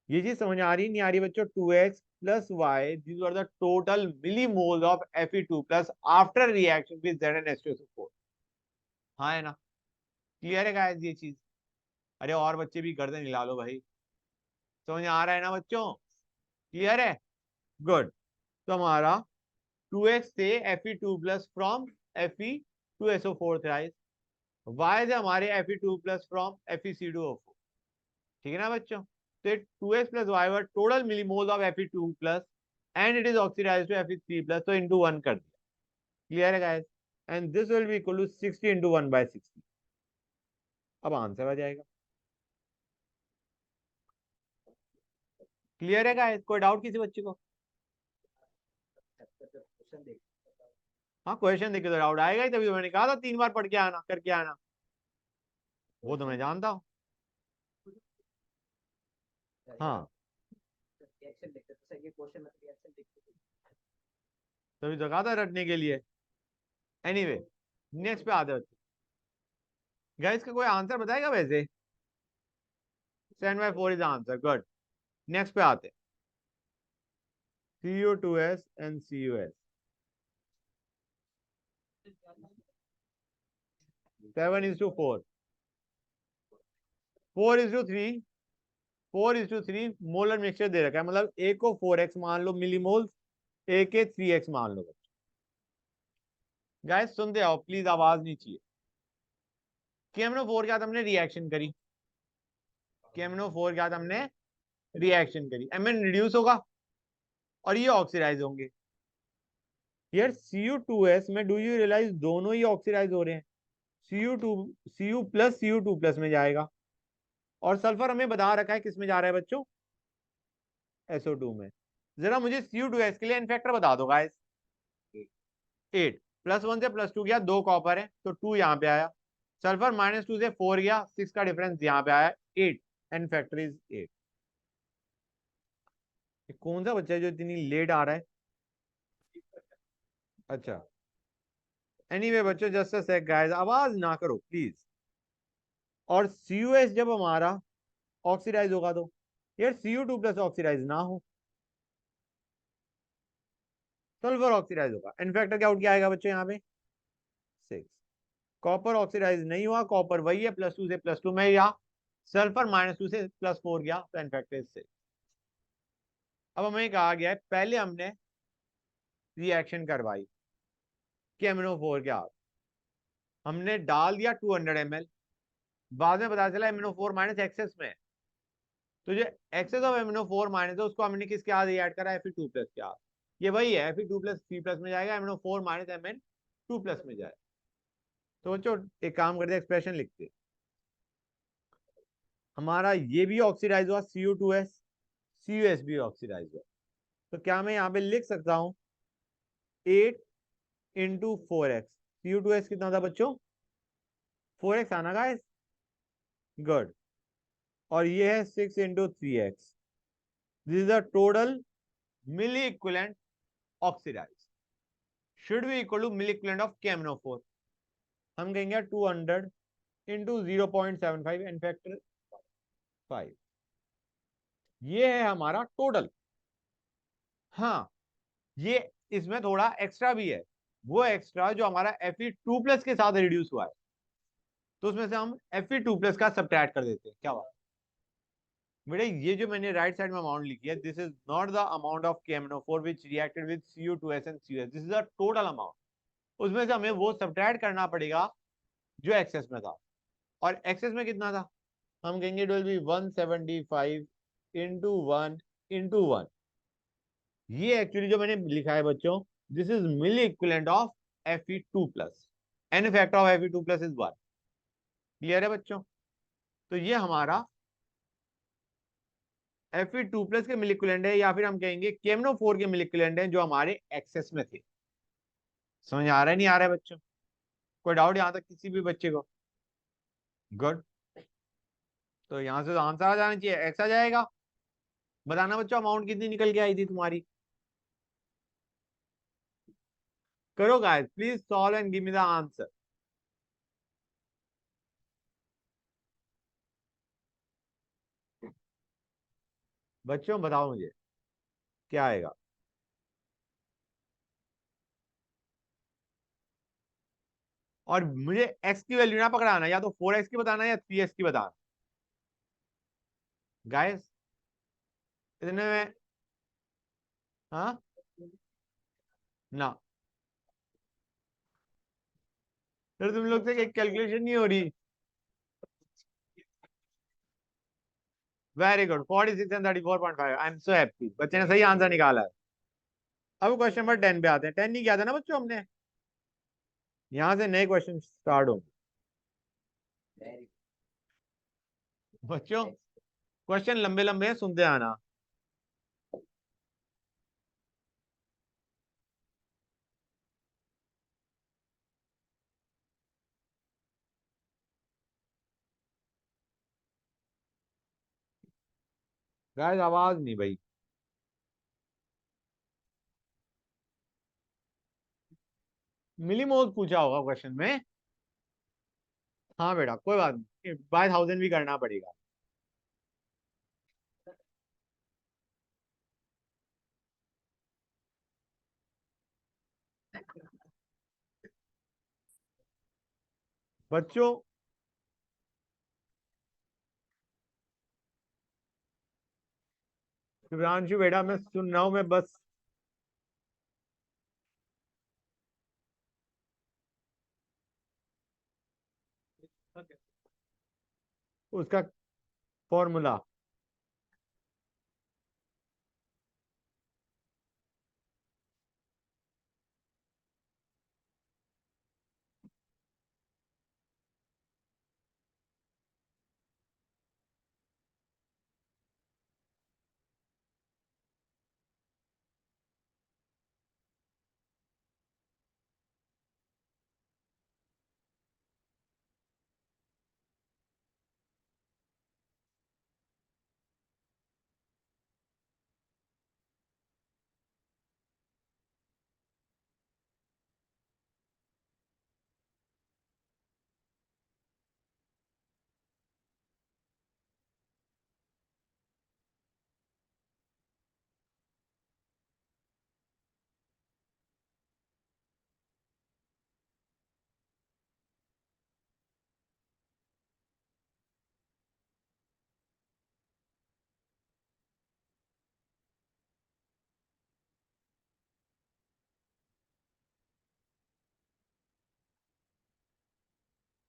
ये चीज समझ आ रही नहीं आ रही बच्चों? 2x plus y, these are the total millimoles of Fe2 plus after reaction with ZnH2SO4। हाँ है ना? क्लियर है गाइस ये चीज? अरे और बच्चे भी गर्दन हिला लो भाई, समझ आ रहा है ना बच्चों? क्लियर है? गुड। तो हमारा 2x से Fe2 plus from Fe2SO4 thrice, y से हमारे Fe2 प्लस फ्रॉम FeC2O4। ठीक है ना बच्चों? तो 2x plus y were total millimole of Fe2 plus and it is oxidized to Fe3 plus, तो इंटू 1 कर दिया। क्लियर है guys? And this will be equal to 60 into 1/60। अब आंसर आ जाएगा। क्लियर है गाइस? कोई डाउट किसी बच्चे को? क्वेश्चन देख। हाँ क्वेश्चन देखे तो डाउट आएगा ही, तभी तो मैंने कहा था 3 बार पढ़ के आना, करके आना। वो तो मैं जानता हूँ। हाँ रिएक्शन देखते तो सर ये क्वेश्चन में रिएक्शन देखते तभी तो कहा था रटने के लिए। एनीवे नेक्स्ट पे आते हैं। गाइस का कोई आंसर बताएगा वैसे? 7/4 इज आंसर। गुड। नेक्स्ट पे आते हैं। CO2S and CUS 7:4, 4:3, 4:3 molar mixture दे रखा है, मतलब ए को 4x मान लो मिलीमोल्स, ए के 3x मान लो। गाइस सुनते आओ प्लीज, आवाज नहीं चाहिए। KMnO4 के साथ हमने रिएक्शन करी, KMnO4 के साथ हमने रिएक्शन करी, Mn रिड्यूस होगा और ये ऑक्सीडाइज होंगे। यार Cu2S में डू यू रियलाइज दोनों ही ऑक्सीडाइज हो रहे हैं। Cu+ में जाएगा, और सल्फर हमें बता रखा है किस में जा रहा है बच्चों? SO2 में। जरा मुझे Cu2S के लिए इनफैक्टर बता दो गाइस। 8 +1 से +2 गया, 2 कॉपर है तो 2 यहाँ पे आया। सल्फर -2 से 4 गया, 6 का डिफरेंस यहाँ पे आया, 8 एंड फैक्टर इज 8। कौन सा बच्चा है जो इतनी लेट आ रहा है? अच्छा एनीवे बच्चों जस्ट अ सेक गाइस, आवाज ना करो प्लीज। और CUS जब हमारा ऑक्सीडाइज होगा तो यार Cu2+ ऑक्सीडाइज ना हो, सल्फर ऑक्सीडाइज होगा। इनफैक्टर क्या आउट क्या आएगा बच्चों यहाँ पे? 6। कॉपर ऑक्सीडाइज नहीं हुआ, कॉपर वही है, +2 से +2 में या सल्फर -2 से +4 गया, तो इनफैक्टर 6। अब हमें कहा गया है पहले हमने रिएक्शन करवाई KMnO4 के साथ, हमने डाल दिया 200 ml, बाद में पता चला MnO4- एक्सेस में है। तो जो एक्सेस ऑफ MnO4- है उसको हमने किसके साथ ऐड करा? Fe2+ के साथ। ये वही है, Fe2+ 3+ में जाएगा, MnO4- Mn2+ में जाएगा। तो बच्चों एक काम करते, एक्सप्रेशन लिखते, हमारा ये भी ऑक्सीडाइज हुआ Cu2S, CUS भी ऑक्सीडाइज हुआ। तो क्या मैं यहाँ पे लिख सकता हूँ 8 इंटू 4x? Cu2S कितना था बच्चों? 4x आना गाइस। गुड। और ये है 6 into 3x। This is the total milliequivalent oxidize, should be equal to milliequivalent of KMnO4। हम कहेंगे 200 इंटू 0.75 एन फैक्टर 5। ये है हमारा टोटल। हाँ ये इसमें थोड़ा एक्स्ट्रा भी है, वो एक्स्ट्रा जो हमारा Fe2+ के साथ रिड्यूस हुआ है, तो उसमें से हम Fe2+ का सब्ट्रैक्ट कर देते हैं। क्या बात बेटा, ये जो मैंने राइट साइड में अमाउंट लिखी है, this is not the amount of KMnO4 which reacted with Cu2S and CUS, this is the total amount. उसमें से हमें वो सब्ट्रैक्ट करना पड़ेगा जो एक्सेस में था। और एक्सेस में कितना था? हम कहेंगे it will be 175 into 1 into 1। ये एक्चुअली जो मैंने लिखा है बच्चों, this is milliequivalent of Fe2+, n factor of Fe2+ is 1। Clear है बच्चों? तो ये हमारा Fe2+ के मिली इक्विवेलेंट है, या फिर हम कहेंगे KMnO4 के मिली इक्विवेलेंट है जो हमारे एक्सेस में थे। समझ आ रहा है नहीं आ रहा है बच्चों? कोई डाउट यहां तक किसी भी बच्चे को? गुड। तो यहां से तो आंसर आ जाना चाहिए, एक्स आ जाएगा। बताना बच्चों अमाउंट कितनी निकल के आई थी तुम्हारी? करो guys please solve and give me the answer. बच्चों बताओ मुझे क्या आएगा। और मुझे एक्स की वैल्यू ना पकड़ाना, या तो 4x की बताना या 3x की बताना। गाइस इतने में, हाँ ना, फिर तुम लोग से एक कैलकुलेशन नहीं हो रही। Very good, 46 and 34.5, I am so happy, बच्चे ने सही आंसर निकाला है। अब क्वेश्चन नंबर 10 पे आते हैं। 10 नहीं किया था ना बच्चों हमने, यहां से नए क्वेश्चन स्टार्ट होंगे। Very बच्चों good. क्वेश्चन लंबे लंबे हैं, सुनते आना। गाइस आवाज नहीं भाई। मिलीमोल पूछा होगा क्वेश्चन में। हाँ बेटा कोई बात नहीं, बाय थाउजेंड भी करना पड़ेगा। बच्चों शिवरांशु बेटा मैं सुन रहा हूं, मैं बस उसका फॉर्मूला।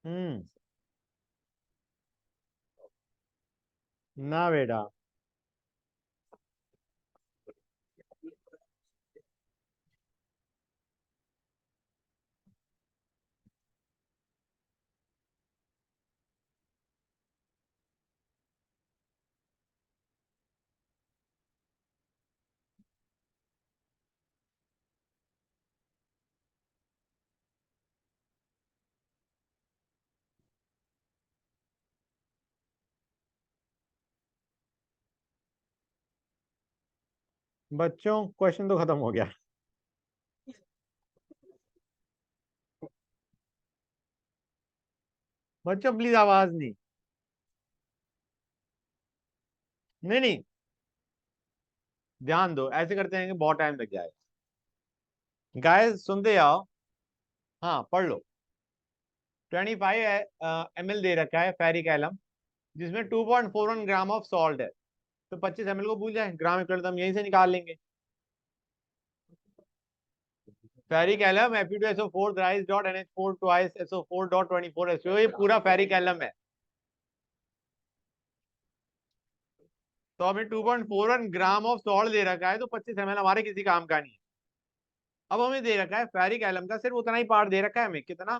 हम्म। ना बेटा। बच्चों क्वेश्चन तो खत्म हो गया। बच्चों प्लीज आवाज नहीं। नहीं नहीं, ध्यान दो, ऐसे करते हैं कि बहुत टाइम लग जाएगा। गाइस सुनते जाओ। हाँ पढ़ लो। 25 ml दे रखा है फेरिक एलम, जिसमें 2.41 ग्राम ऑफ सॉल्ट है। तो 25 ml को भूल जाए, ग्राम इक्वल तो हम यहीं से निकाल लेंगे। Ferric alum Fe2SO4 thrice dot NH4 twice SO4 dot 24 SO, ये पूरा फेरिक एलम है। तो हमें 2.41 ग्राम ऑफ सॉल्ट दे रखा है, तो 25 ml हमारे किसी काम का नहीं है। अब हमें दे रखा है फेरिक एलम का सिर्फ उतना ही पार्ट दे रखा है हमें, कितना?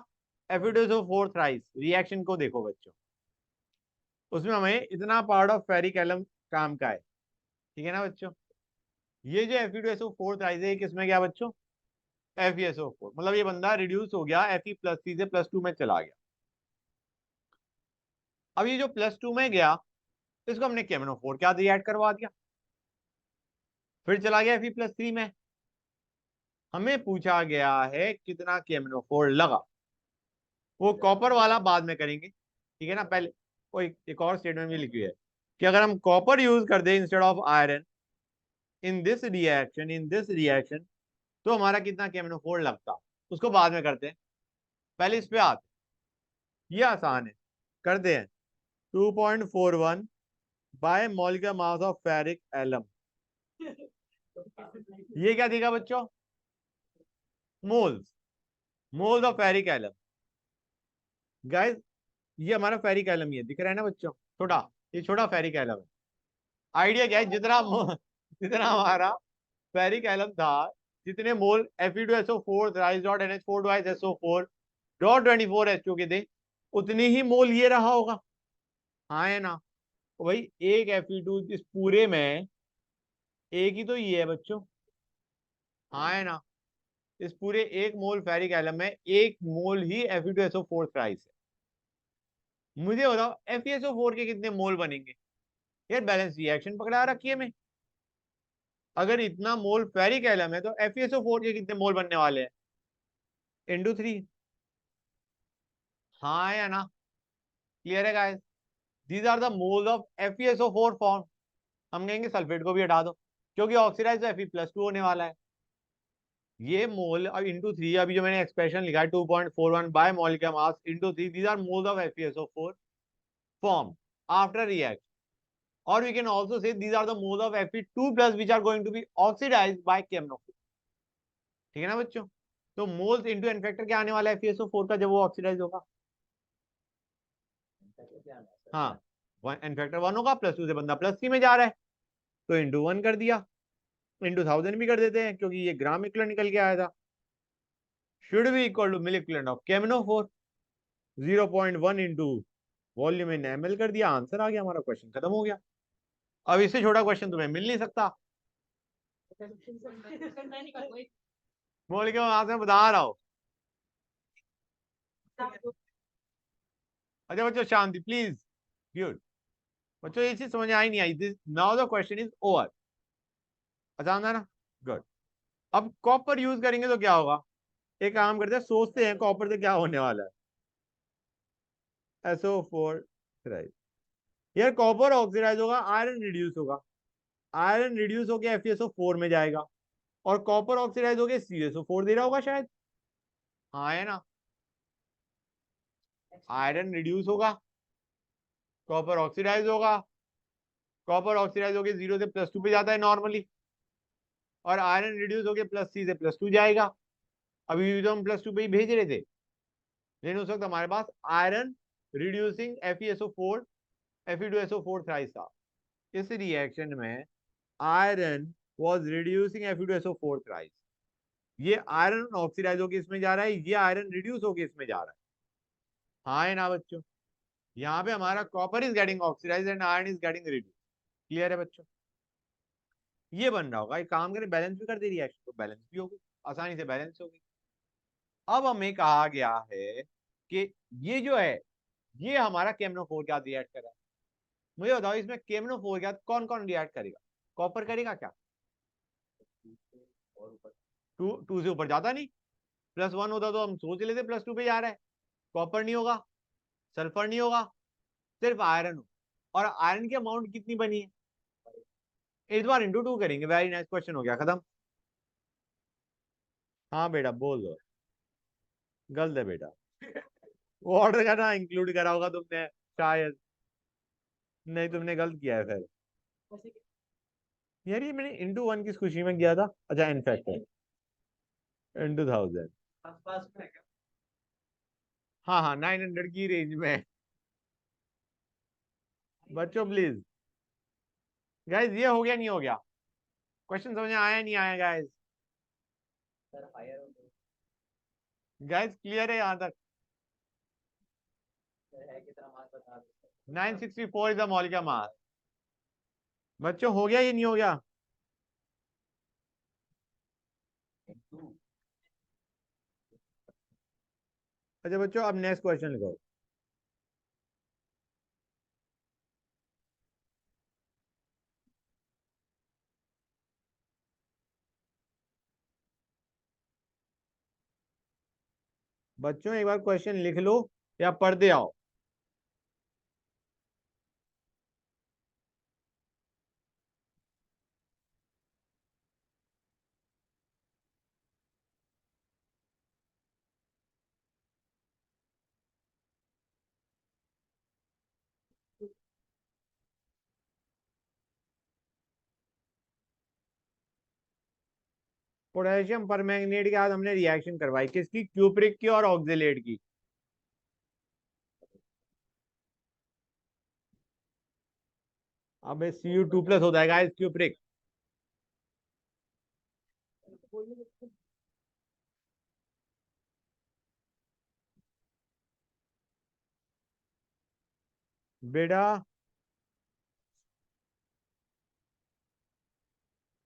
Fe2SO4 thrice. रिएक्शन को देखो बच्चों, उसमें हमें इतना पार्ट ऑफ फेरिक एलम काम का है। ठीक है ना बच्चों? ये जो Fe2SO4 थ्राइस है, ये किसमें गया बच्चों? FeSO4। मतलब ये बंदा रिड्यूस हो गया, Fe+3 से +2 में चला गया। अब ये जो +2 में गया, इसको हमने KMnO4 क्या ऐड करवा दिया, फिर चला गया Fe+3 में। हमें पूछा गया है कितना KMnO4 लगा। वो कॉपर वाला बाद में करेंगे, ठीक है ना? पहले कोई एक और स्टेटमेंट भी लिखी है। कि अगर हम कॉपर यूज कर दें instead of iron in this reaction तो हमारा कितना केमिनोफोर लगता, उसको बाद में करते हैं, पहले इस पे आते हैं। ये आसान है, करते हैं। 2.41 by molecular mass of ferric alum. ये क्या दिखा बच्चों? Moles, moles of ferric alum. Guys ये हमारा फेरिक एलम, ये दिख रहा है ना बच्चों, छोटा, ये छोटा फेरिक एलम है। आइडिया क्या है, जितना हमारा फेरिक एलम था, जितने मोल Fe2SO4 thrice dot NH4 twice SO4 dot 24H2 के थे, उतनी ही मोल ये रहा होगा। हाँ है ना? तो भाई एक Fe2 इस पूरे में एक ही तो ये है बच्चों। हाँ है ना? इस पूरे एक मोल फेरिक एलम में एक मोल ही Fe2SO4 थ्राइस है। मुझे बताओ FeSO4 के कितने मोल बनेंगे? यार बैलेंस रिएक्शन पकड़ा रखी है मैं, अगर इतना मोल फेरिक एलम है तो FeSO4 के कितने मोल बनने वाले हैं? इंटू 3। हाँ या ना? क्लियर है guys? These are the moles of FeSO4 form. हम कहेंगे सल्फेट को भी हटा दो, क्योंकि ऑक्सीडाइज तो Fe+2 होने वाला है। ये मोल अब इंटू 3, अभी जो मैंने एक्सप्रेशन लिखा है 2.41 by molecular mass into 3, these are moles of FeSO4 form after reaction, or we can also say these are the moles of Fe2 plus which are going to be oxidized by KMnO4। ठीक है ना बच्चों? तो moles into n factor क्या आने वाला है FeSO4 का जब वो ऑक्सीडाइज होगा? हाँ, एन फैक्टर 1 होगा, +2 से बंदा +3 में जा रहा है, तो इंटू 1 कर दिया, इंटू 1000 भी कर देते हैं क्योंकि ये ग्राम इक्विवेलेंट निकल के आया था। Should be equal to milliequivalent of KMnO4। 0.1 into volume in ml कर दिया, आंसर आ गया, हमारा क्वेश्चन खत्म हो गया। अब इससे छोटा क्वेश्चन तुम्हें मिल नहीं सकता। मॉलिक्यूलर मास में बता रहा हूं। अच्छा बच्चों शांति प्लीज, गुड। बच्चों ये चीज समझ आई नहीं आई? This now the question is over. आसान था ना? गुड। अब कॉपर यूज करेंगे तो क्या होगा? एक काम करते हैं, सोचते हैं कॉपर से क्या होने वाला है। SO4 थ्राइस, यार कॉपर ऑक्सीडाइज होगा, आयरन रिड्यूस होगा, आयरन रिड्यूस होकर FeSO4 में जाएगा, और कॉपर ऑक्सीडाइज होकर CuSO4 दे रहा होगा शायद। हाँ है ना? आयरन रिड्यूस होगा, कॉपर ऑक्सीडाइज होगा, कॉपर ऑक्सीडाइज होकर 0 से +2 पे जाता है नॉर्मली, और आयरन रिड्यूस होकर +3 से +2 जाएगा। अभी तो हम +2 पे ही भेज रहे थे, लेकिन उस वक्त हमारे पास iron reducing FeSO4 Fe2SO4 thrice था। इस रिएक्शन में iron was reducing Fe2SO4 thrice. ये आयरन ऑक्सीडाइज होकर इसमें जा रहा है, ये आयरन रिड्यूस होकर इसमें जा रहा है। हाँ है ना बच्चों? यहाँ पे हमारा copper is getting oxidize and iron is getting reduce. Clear है बच्चों? ये बन रहा होगा, एक काम करें बैलेंस भी कर दे रिएक्शन, तो बैलेंस भी होगी, आसानी से बैलेंस होगी। अब हमें कहा गया है कि ये जो है ये हमारा KMnO4 क्या रिएक्ट कर रहा है। मुझे बताओ इसमें KMnO4 क्या कौन कौन रिएक्ट करेगा? कॉपर करेगा क्या? 2 से ऊपर जाता नहीं, +1 होता तो हम सोच लेते +2 पे जा रहा है। कॉपर नहीं होगा, सल्फर नहीं होगा, सिर्फ आयरन हो। और आयरन की अमाउंट कितनी बनी है? इस बार इंटू 2 करेंगे। वेरी नाइस, क्वेश्चन हो गया खत्म। हाँ बेटा बोल दो, गलत है बेटा। वो ऑर्डर का ना इंक्लूड करा होगा तुमने शायद, नहीं तुमने गलत किया है फिर। यार ये मैंने इंटू 1 किस खुशी में किया था? अच्छा इनफैक्ट इंटू 1000। हाँ हाँ 900 की रेंज में। बच्चों प्लीज, गाइस ये हो गया नहीं हो गया? क्वेश्चन समझ में आया नहीं आया गाइस? गाइस क्लियर है यहाँ तक? 964 इज द मॉलिक्यूलर मास। बच्चों हो गया ये नहीं हो गया? अच्छा बच्चों अब नेक्स्ट क्वेश्चन लिखो। बच्चों एक बार क्वेश्चन लिख लो या पढ़ते आओ। पोटेशियम परमैंगनेट के साथ हमने रिएक्शन करवाई, किसकी? क्यूप्रिक की और ऑक्जेलेट की। अब Cu2+ हो जाएगा इस क्यूप्रिक। बेटा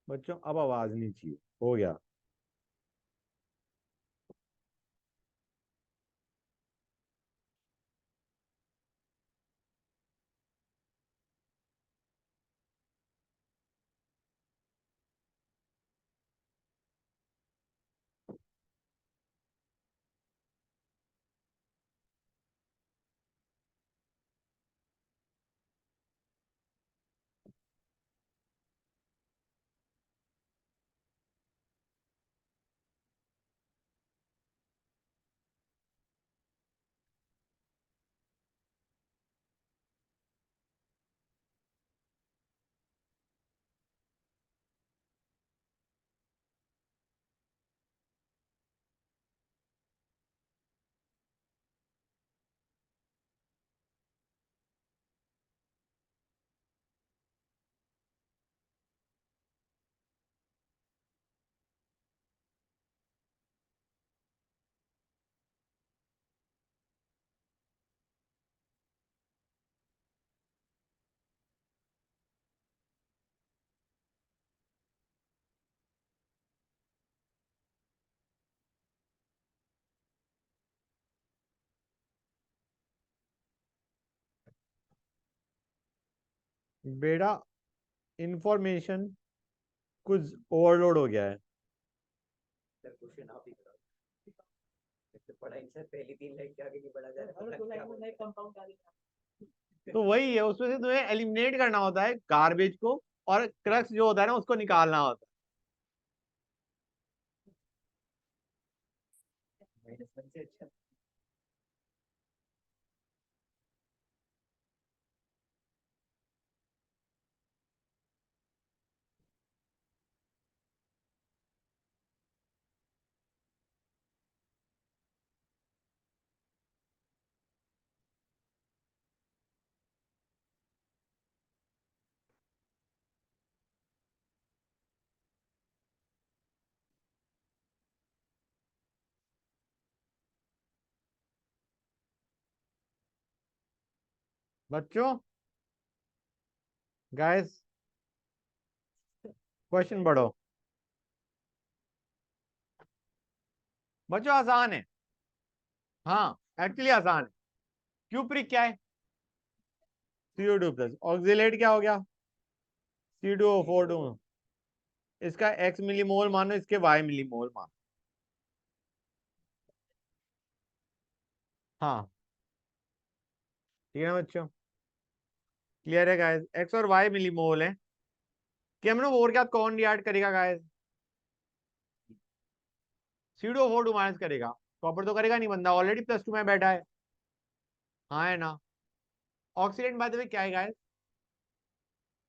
बच्चों अब आवाज नहीं चाहिए, हो गया। बेटा इंफॉर्मेशन कुछ ओवरलोड हो गया है। सर क्वेश्चन आप ही कराओ। तो पढ़ाई सर पहली 3 लाइन के आगे नहीं बढ़ा जा रहा। तो वही है, उसमें से तुम्हें एलिमिनेट करना होता है गार्बेज को, और क्रक्स जो होता है ना उसको निकालना होता -1 से अच्छा। है। बच्चों गाइस क्वेश्चन पढ़ो। बच्चों आसान है, हाँ एक्चुअली आसान है। क्यूप्रिक क्या है? CO2+। ऑक्जेलेट क्या हो गया? C2O4 इसका x मिलीमोल मानो, इसके y मिलीमोल मानो। हाँ ठीक है ना बच्चों, क्लियर है गाइस? x और y मिलीमोल है कि हमने और क्या कौन ऐड करेगा गाइस? C2O4 माइनस करेगा। कॉपर तो करेगा नहीं, बंदा ऑलरेडी +2 में बैठा है। हाँ है ना। ऑक्सीडेंट बाय द वे क्या है guys?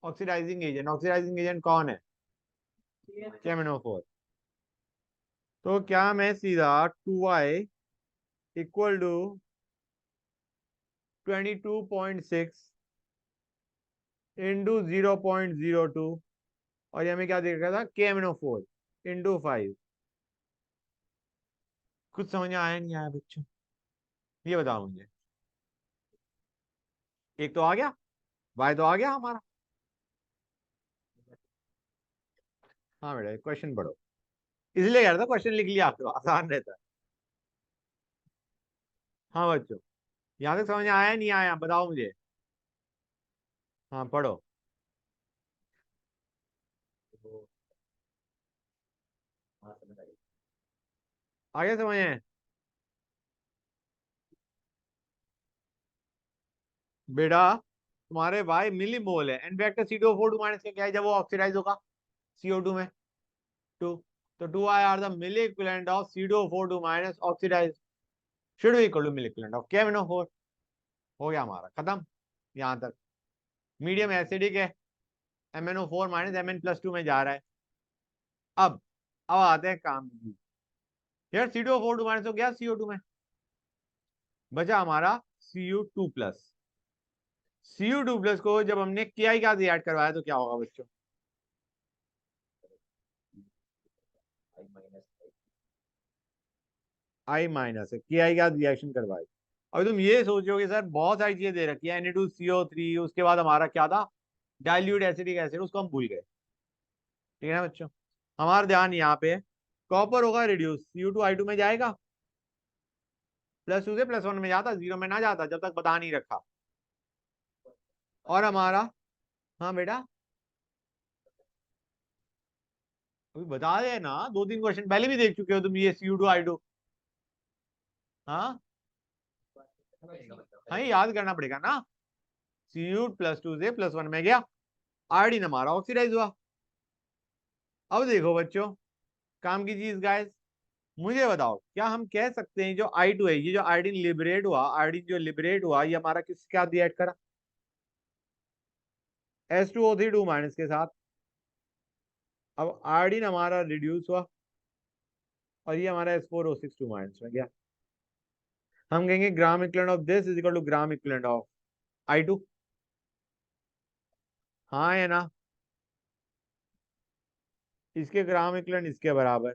Oxidizing agent. Oxidizing agent कौन है? KMnO4। तो क्या मैं सीधा 2y इक्वल टू 22.6 इंटू 0.02, और ये हमें क्या देखा था? KMnO4 into 5। कुछ समझ में आया नहीं आया बच्चों? ये बताओ मुझे। एक तो आ गया, y तो आ गया हमारा। हाँ बेटा क्वेश्चन पढ़ो, इसलिए कह रहा था क्वेश्चन लिख लिया, आपको आसान रहता है। हाँ बच्चों यहाँ तक समझ में आया नहीं आया बताओ मुझे। हाँ पढ़ो। तो हाँ समझ आई। आगे समझ में? बेटा तुम्हारे y मिलीमोल है, इनफैक्ट C2O4 माइनस का क्या है जब वो ऑक्सीडाइज होगा CO2 में? 2। तो 2y are the milliequivalent of C2O4 minus oxidize, should be equal to milliequivalent of KMnO4। हो गया हमारा खत्म यहाँ तक। मीडियम एसिडिक है, MnO4 माइनस Mn+2 में जा रहा है। अब अब आते हैं काम की। यार C2O4 माइनस हो गया CO2 में, बचा हमारा Cu2 प्लस। Cu2 प्लस को जब हमने Ki का ऐड करवाया तो क्या होगा बच्चों? I minus I माइनस है, Ki का रिएक्शन करवाए। अभी तुम ये सोचोगे सर बहुत सारी चीजें दे रखी है, Na2CO3, उसके बाद हमारा क्या था, डाइल्यूट एसिटिक एसिड, उसको हम भूल गए। ठीक है ना बच्चों, हमारा ध्यान यहाँ पे है। कॉपर होगा रिड्यूस, Cu2I2 में जाएगा, +2 से +1 में जाता, 0 में ना जाता जब तक बता नहीं रखा। और हमारा, हाँ बेटा अभी बता दे ना, 2-3 क्वेश्चन पहले भी देख चुके हो तुम ये Cu2I2। हाँ हाँ, ये याद करना पड़ेगा ना। Cu+2 से +1 में गया, आयोडीन हमारा ऑक्सीडाइज हुआ। अब देखो बच्चों, काम की चीज गाइस, मुझे बताओ क्या हम कह सकते हैं जो I2 है, ये जो आयोडीन लिबरेट हुआ, आयोडीन जो लिबरेट हुआ, ये हमारा किसके साथ ऐड करा? H2O3 2- के साथ। अब आयोडीन हमारा रिड्यूस हुआ और ये हमारा H4O6 2- में गया। हम कहेंगे gram equivalent of this is equal to gram equivalent of I2। हाँ है ना, इसके ग्राम इक्विवेलेंट इसके बराबर,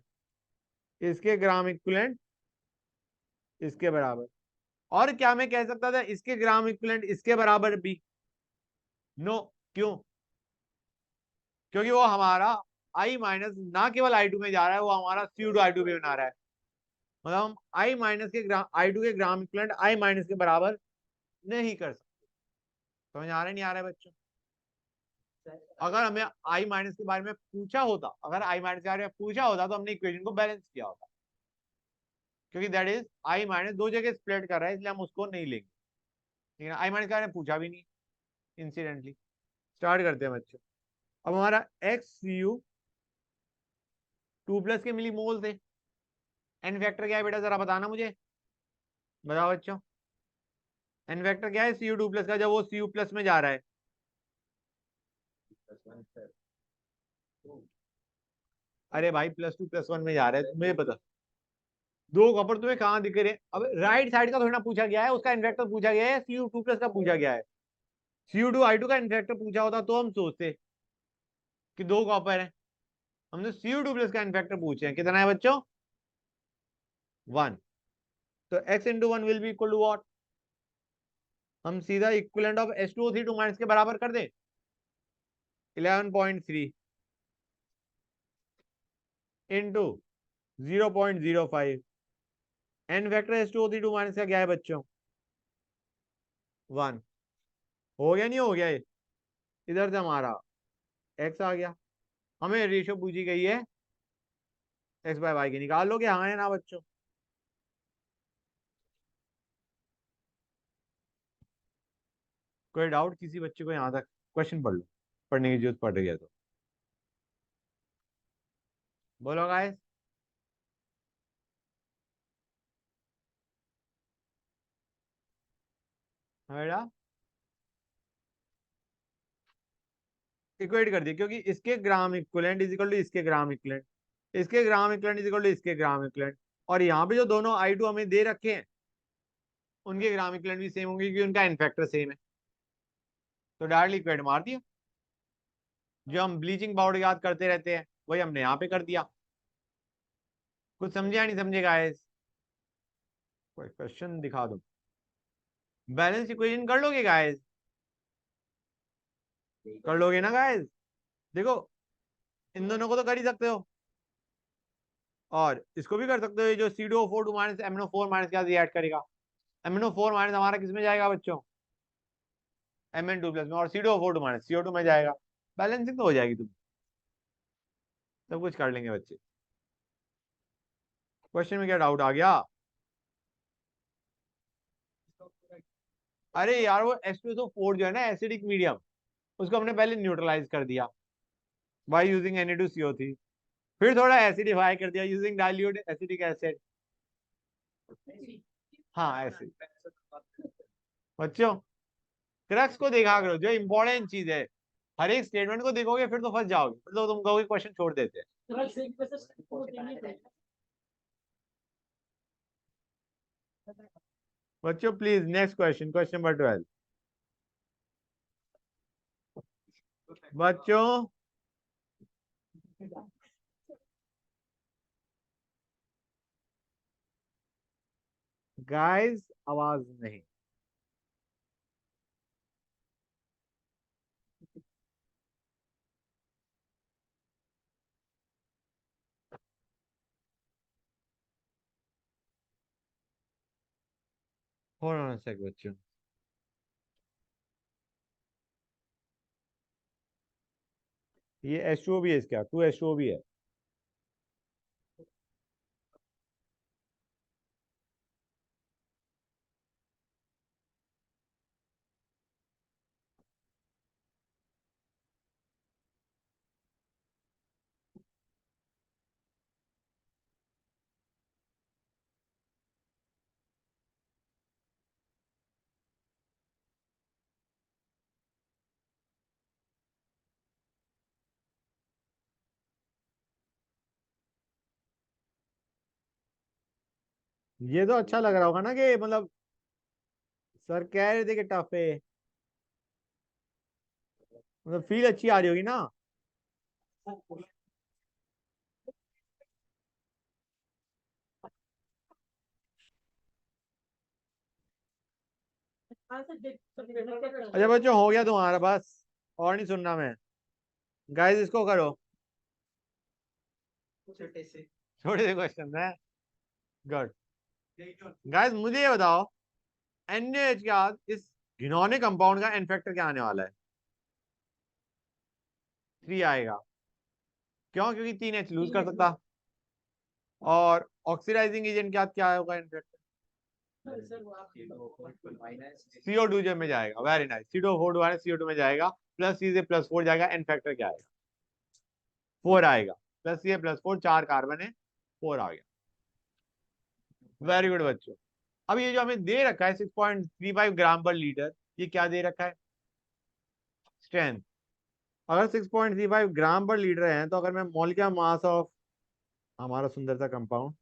इसके ग्राम इक्विवेलेंट इसके बराबर। और क्या मैं कह सकता था इसके ग्राम इक्विवेलेंट इसके बराबर भी? नो। क्यों? क्योंकि वो हमारा I माइनस ना केवल I2 में जा रहा है, वो हमारा Cu2I2 भी बना रहा है। मतलब हम I माइनस के ग्राम I2 के ग्राम इक्विवेलेंट I माइनस के बराबर नहीं कर सकते। समझ आ रहा है नहीं आ रहा है बच्चों? अगर हमें I माइनस के बारे में पूछा होता, अगर I माइनस के बारे में पूछा होता तो हमने इक्वेशन को बैलेंस किया होता, क्योंकि दैट इज I माइनस दो जगह स्प्लिट कर रहा है, इसलिए हम उसको नहीं लेंगे। ठीक है, I माइनस के बारे में पूछा भी नहीं इंसिडेंटली। स्टार्ट करते हैं बच्चों। अब हमारा XCU2 प्लस के मिली मोल थे, एन फैक्टर क्या है बेटा जरा बताना मुझे, बताओ बच्चों। एन फैक्टर क्या है Cu2 प्लस का जब वो Cu प्लस में जा रहा है? +1 sir 2 अरे भाई +2 +1 में जा रहा है, तुम्हें पता। दो कॉपर तुम्हें कहाँ दिख रहे हैं? अब राइट साइड का थोड़ा ना पूछा गया है, उसका इन्फेक्टर पूछा गया है, Cu2 प्लस का पूछा गया है। Cu2I2 का इन्फेक्टर पूछा होता तो हम सोचते कि दो कॉपर है। हमने Cu2 प्लस का इन्फेक्टर पूछे हैं, कितना है बच्चों? 1। तो x × 1 will be equal to what? हम सीधा इक्विवेलेंट ऑफ H2O3 2- के बराबर कर दें, 11.3 इंटू 0.05। एन फैक्टर H2O3 2- का क्या है बच्चों? 1। हो गया नहीं हो गया ये? इधर से हमारा x आ गया, हमें रेशियो पूछी गई है x/y की, निकाल लोगे हाँ या ना बच्चों? कोई डाउट किसी बच्चे को यहाँ तक? क्वेश्चन पढ़ लो, पढ़ने की जरूरत पड़ रही है तो बोलो गाइस। बेटा इक्वेट कर दिया, क्योंकि इसके gram equivalent is equal to इसके ग्राम इक्विवेलेंट, इसके gram equivalent is equal to इसके ग्राम इक्विवेलेंट। और यहाँ पे जो दोनों I2 हमें दे रखे हैं उनके ग्राम इक्विवेलेंट भी सेम होंगे, क्योंकि उनका इनफैक्टर सेम है। तो डायरेक्टली इक्वेट मार दिया। जो हम ब्लीचिंग पाउडर याद करते रहते हैं वही हमने यहाँ पे कर दिया। कुछ समझे या नहीं समझे गाइस? कोई क्वेश्चन दिखा दो, बैलेंस इक्वेशन कर लोगे गाइस? कर लोगे ना गाइस? देखो इन दोनों को तो कर ही सकते हो, और इसको भी कर सकते हो। ये जो C2O4 2- MnO4- क्या रिएक्ट करेगा? MnO4- हमारा किस में जाएगा बच्चों? Mn2 प्लस में, और C2O4 2- CO2 में जाएगा। बैलेंसिंग तो हो जाएगी, तुम सब कुछ कर लेंगे बच्चे। क्वेश्चन में क्या डाउट आ गया? अरे यार वो H2SO4 जो है ना एसिडिक मीडियम, उसको हमने पहले न्यूट्रलाइज कर दिया बाय यूजिंग Na2CO3, फिर थोड़ा एसिडिफाई कर दिया यूजिंग डाइल्यूट एसिटिक एसिड। हाँ एसिड। बच्चों क्रक्स को देखा करो, जो इंपॉर्टेंट चीज है, हर एक स्टेटमेंट को देखोगे फिर तो फंस जाओगे, फिर तो तुम कहोगे क्वेश्चन छोड़ देते हैं। बच्चों please next question, question number 12। बच्चों गाइस आवाज नहीं। होल्ड ऑन अ सेक बच्चों। ये H2O भी है, इसका 2H2O भी है। ये तो अच्छा लग रहा होगा ना, कि मतलब सर कह रहे थे कि टफ है, मतलब फील अच्छी आ रही होगी ना। अच्छा बच्चों हो गया तुम्हारा, बस और नहीं सुनना मैं। गाइस इसको करो, छोटे से छोटे से क्वेश्चन है। गुड। गाइस मुझे ये बताओ, NaOH के बाद इस घिनौने कंपाउंड का एन फैक्टर क्या आने वाला है? 3 आएगा। क्यों? क्योंकि 3H लूज कर सकता। और ऑक्सीडाइजिंग एजेंट क्या क्या होगा एन फैक्टर? CO2 जब में जाएगा, वेरी नाइस, CO4 CO2 में जाएगा, प्लस C से +4 जाएगा, एन फैक्टर क्या आएगा? 4 आएगा। प्लस C +4, 4 कार्बन है, 4 आ गया। वेरी गुड बच्चों। अब ये जो हमें दे रखा है 6.35 ग्राम पर लीटर, ये क्या दे रखा है? स्ट्रेंथ। अगर 6.35 ग्राम पर लीटर है, तो अगर मैं मोलिकुलर मास ऑफ हमारा सुंदर सा कंपाउंड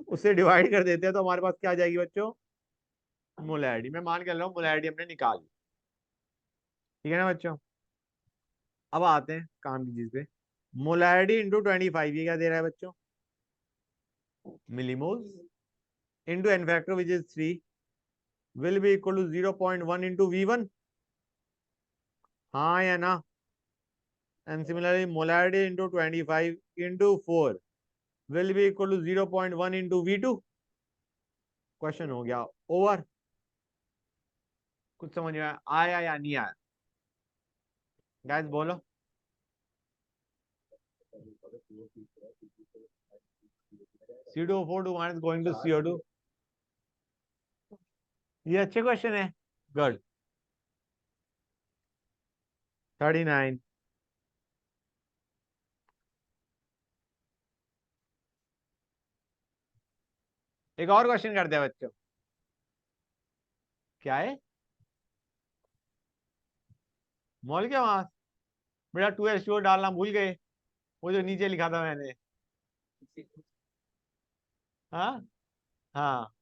उससे डिवाइड कर देते हैं, तो हमारे पास क्या आ जाएगी बच्चों? मोलैरिटी। मैं मान के चल रहा हूँ मोलैरिटी हमने निकाल ली। ठीक है ना बच्चों? अब आते हैं काम की चीज पे। मोलैरिटी इंटू 25, ये क्या दे रहा है बच्चों? Millimoles into n factor which is 3 will be equal to 0.1 into V1। हाँ या ना? And similarly molarity into 25 into 4 will be equal to 0.1 into V2। Question हो गया ओवर। कुछ समझ में आया या नहीं आया? गाइस बोलो। CO2O4 minus going to CO2। ये अच्छे क्वेश्चन है। गुड। 39। एक और क्वेश्चन करते हैं बच्चों। क्या है? मॉल क्या मास? बेटा 2H2O डालना भूल गए, वो जो नीचे लिखा था मैंने। हाँ हाँ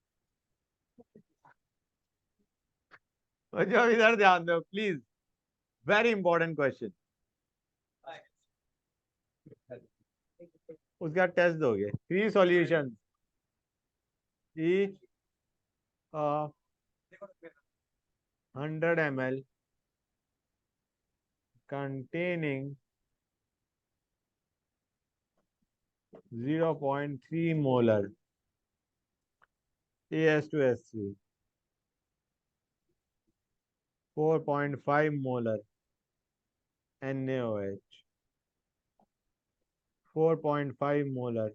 बच्चों इधर ध्यान दो प्लीज, वेरी इंपॉर्टेंट क्वेश्चन। उसका टेस्ट दोगे। 3 solution each of 100 ml containing 0.3 molar AS2S3, 4.5 molar NaOH, 4.5 molar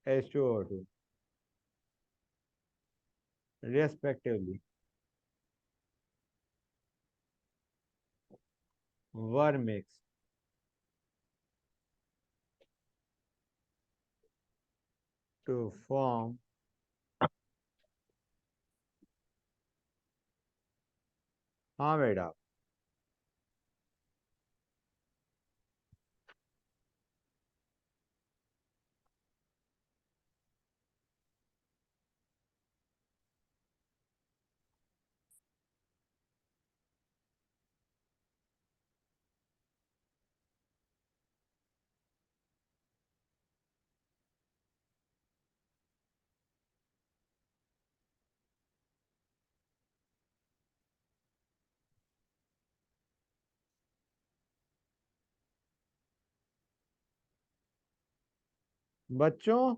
H2O2 respectively were mixed to form हाँ बेटा बच्चों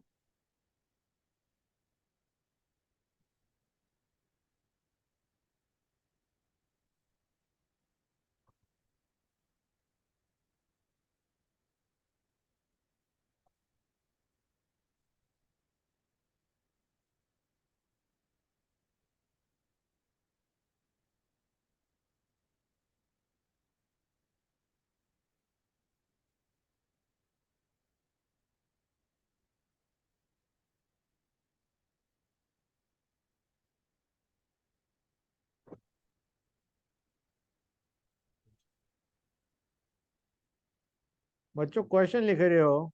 बच्चों क्वेश्चन लिख रहे हो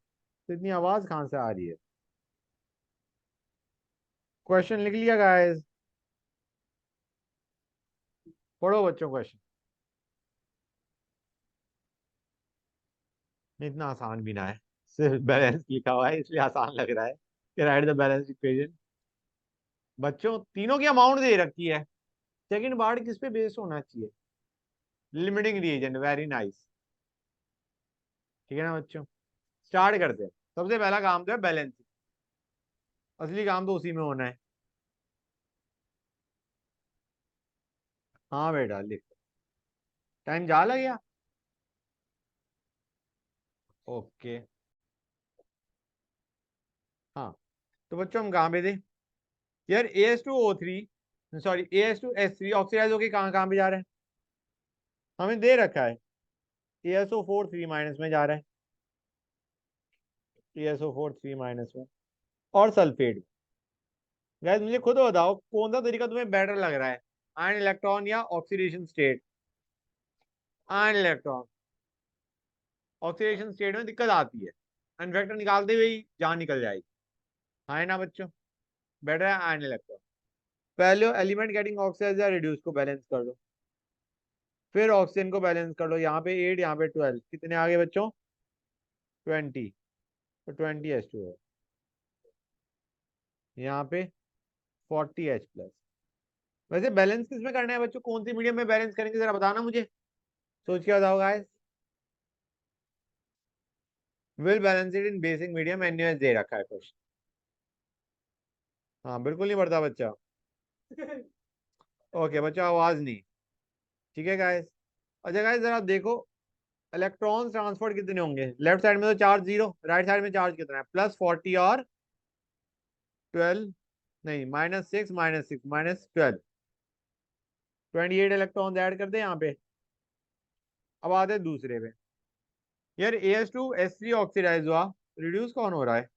तो इतनी आवाज कहाँ से आ रही है? क्वेश्चन लिख लिया गाइस? पढ़ो बच्चों क्वेश्चन। इतना आसान भी ना है, सिर्फ बैलेंस लिखा हुआ है इसलिए आसान लग रहा है कि राइट द बैलेंस इक्वेशन। बच्चों तीनों की अमाउंट दे रखी है, सेकंड पार्ट किस पे बेस्ड होना चाहिए? Limiting reason, very nice. ठीक है ना बच्चों, स्टार्ट करते हैं। सबसे पहला काम तो है बैलेंस, असली काम तो उसी में होना है। हाँ बेटा लिख। टाइम जा लग गया? ओके। हाँ, तो बच्चों हम कहाँ पे थे यार? AS2O3, सॉरी AS2S3 ऑक्सीडाइज होके कहाँ कहाँ पे जा रहा है? हमें दे रखा है ASO4 3 माइनस में जा रहा है, ASO4 3 माइनस में, और सल्फेट। गैस मुझे खुद बताओ कौन सा तरीका तुम्हें बेटर लग रहा है, आयन इलेक्ट्रॉन या oxidation state? Ion electron. Oxidation state में दिक्कत आती है, इन्फेक्टर निकालते हुए ही जान निकल जाएगी। हाँ है ना बच्चों? बेटर है आयन इलेक्ट्रॉन। पहले एलिमेंट गेटिंग ऑक्साइड या रिड्यूस को बैलेंस कर दो, फिर ऑक्सीजन को बैलेंस कर लो। यहाँ पे 8, यहाँ पे 12, कितने आगे बच्चों? 20। तो 20H2 है, यहाँ पे 40H प्लस। वैसे बैलेंस किस में करना है बच्चों? कौन सी मीडियम में बैलेंस करेंगे जरा बताना मुझे, सोच के बताओ guys. Will balance it in basic medium, NaOH दे रखा है क्वेश्चन। हाँ बिल्कुल नहीं बढ़ता बच्चा। ओके बच्चा, आवाज नहीं। ठीक है गाइस। अच्छा गाइस जरा देखो, इलेक्ट्रॉन ट्रांसफर कितने होंगे? लेफ्ट साइड में तो चार्ज 0, राइट साइड में चार्ज कितना है? +40 और 12, नहीं -6 -6 -12, 28 इलेक्ट्रॉन ऐड कर दे यहाँ पे। अब आते हैं दूसरे पे। यार AS2S3 ऑक्सीडाइज हुआ, रिड्यूस कौन हो रहा है?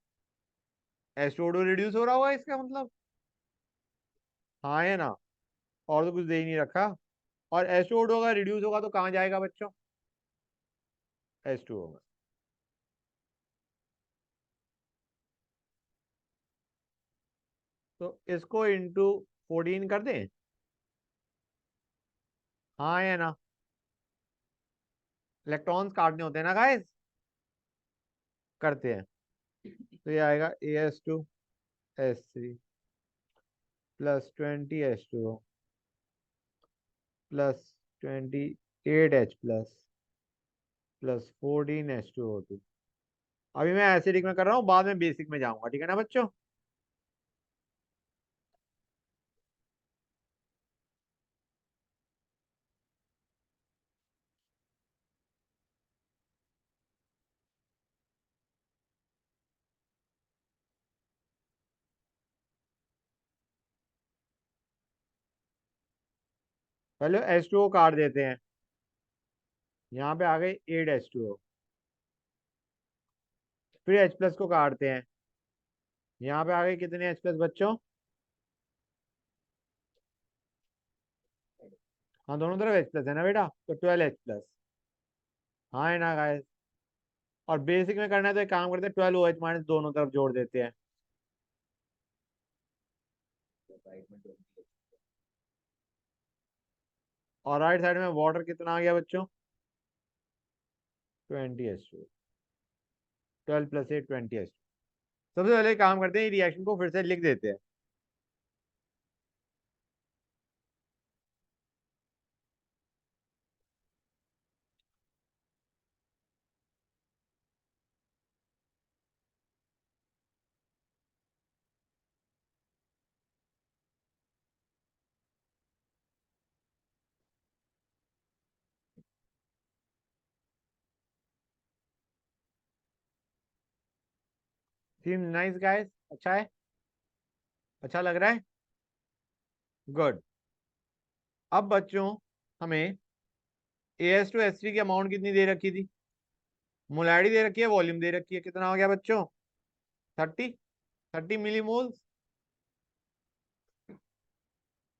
H2O2 रिड्यूस हो रहा होगा इसका मतलब। हाँ है ना, और तो कुछ दे ही नहीं रखा। और H2O2 का रिड्यूस होगा तो कहाँ जाएगा बच्चों? H2O में। तो इसको इंटू 14 कर दें? हाँ है ना, इलेक्ट्रॉन्स काटने होते हैं ना गाइस, करते हैं। तो ये आएगा AS2S3 +20H2O +28H +14H2O2। अभी मैं एसिडिक में कर रहा हूँ, बाद में बेसिक में जाऊंगा, ठीक है ना बच्चों? पहले H2O काट देते हैं, यहाँ पे आ गए 8H2O। फिर H+ को काटते हैं, यहाँ पे आ गए कितने H+ बच्चों? हाँ दोनों तरफ H+ है ना बेटा, तो 12H+। हाँ है ना गाइस? और बेसिक में करना है तो एक काम करते हैं, 12OH- दोनों तरफ जोड़ देते हैं। और राइट साइड में वाटर कितना आ गया बच्चों? 20H2, 12 + 8 20H2। सबसे पहले एक काम करते हैं, रिएक्शन को फिर से लिख देते हैं। सीम नाइस गाइस, अच्छा है, अच्छा लग रहा है, गुड। अब बच्चों हमें AS2 S3 की अमाउंट कितनी दे रखी थी, मोलैरिटी दे रखी है, वॉल्यूम दे रखी है, कितना हो गया बच्चों 30, 30 मिलीमोल्स,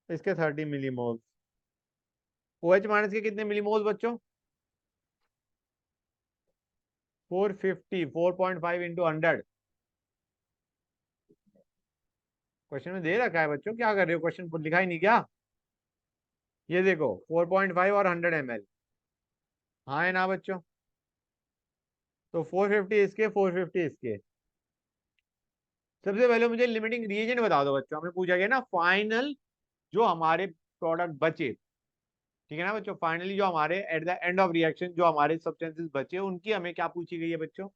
इसके 30 मिलीमोल्स। OH माइनस के कितने मिलीमोल्स बच्चों 450, 4.5 इंटू 100। क्वेश्चन में दे रखा है बच्चों, क्या कर रहे हो, क्वेश्चन लिखा ही नहीं क्या, ये देखो 4.5 और 100 ml, हाँ है ना बच्चों, तो 450 इसके, 450 इसके। सबसे पहले मुझे लिमिटिंग रिएजेंट बता दो बच्चों, हमें पूछा गया ना फाइनल जो हमारे प्रोडक्ट बचे, ठीक है ना बच्चों, फाइनली जो हमारे at the end of reaction जो हमारे सब्सटेंसेस बचे उनकी हमें क्या पूछी गई है बच्चों,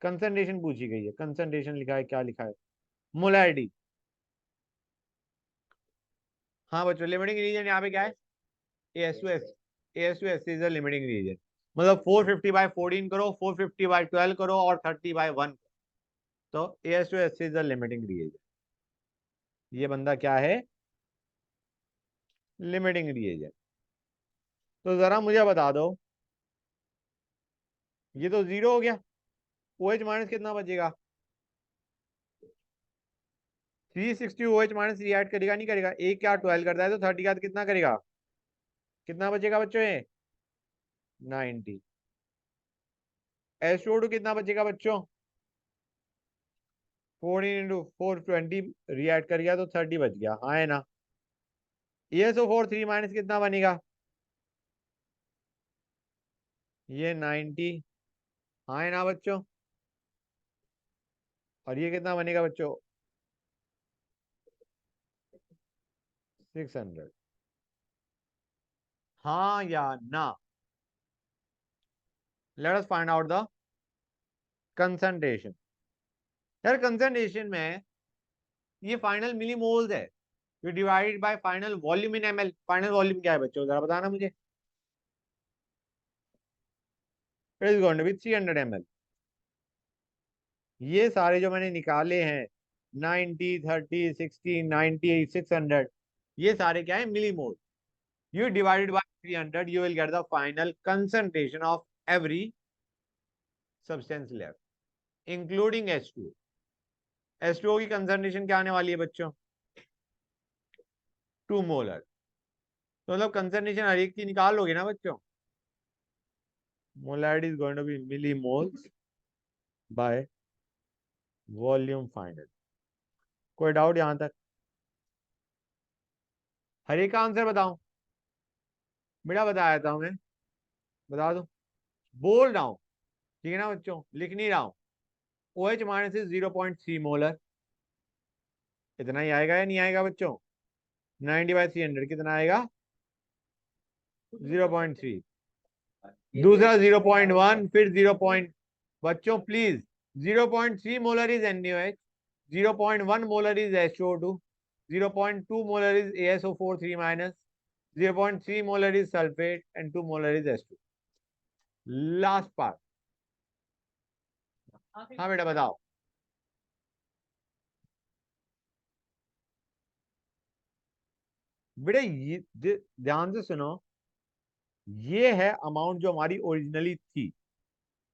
कंसंट्रेशन पूछी गई है, कंसंट्रेशन लिखा है, क्या लिखा है, मोलैरिटी। हाँ बच्चों लिमिटिंग रिएजेंट यहाँ पे क्या है, AS2S, AS2S is a limiting reagent, मतलब 450 बाय 14 करो, 450 बाय 12 करो और 30 बाय 1, तो AS2S is a limiting reagent, ये बंदा क्या है, लिमिटिंग रिएजेंट। तो जरा मुझे बता दो, ये तो जीरो हो गया, OH माइनस कितना बचेगा, 360 OH माइनस रिएक्ट करेगा नहीं करेगा, एक क्या 12 करता है तो 30 का कितना करेगा, कितना बचेगा बच्चों ये 90। SO2 कितना बचेगा बच्चों 14 इंटू 420 रिएक्ट कर गया तो 30 बच गया, हाँ है ना। ESO4 3 माइनस कितना बनेगा, ये 90, हाँ है ना बच्चों, और ये कितना बनेगा बच्चों 600, हाँ या ना। Let us find out the concentration. यार कंसंट्रेशन में ये फाइनल मिली मोल्स है, ये divided by final volume in ml, final volume क्या है बच्चों जरा बताना मुझे, it is going to be 300 ml। ये सारे जो मैंने निकाले हैं 90, 30, 60, 90, 600, ये सारे क्या है मिली मोल, you divided by 300 you will get the final concentration of every substance left including H2O। H2O की concentration क्या आने वाली है बच्चों 2 मोलर, तो मतलब concentration हर एक की निकाल लोगे ना बच्चों, molarity is going to be millimoles by volume final। कोई डाउट यहां तक, हर एक का आंसर बताऊं, बेटा बताया था मैं, बता दो, बोल रहा हूं, ठीक है ना बच्चों, लिख नहीं रहा हूं। OH माइनस इज 0.3 मोलर, इतना ही आएगा या नहीं आएगा बच्चों, 90/300 कितना आएगा 0.3, दूसरा 0.1, फिर 0. बच्चों please 0.3 molar is NaOH, 0.1 molar is HO2, 0.2 molar is ASO4 3 minus, 0.3 molar is sulphate and 2 molar is H2। Last part, हाँ बेटा बताओ, बेटा ये ध्यान से सुनो, ये है अमाउंट जो हमारी ओरिजिनली थी,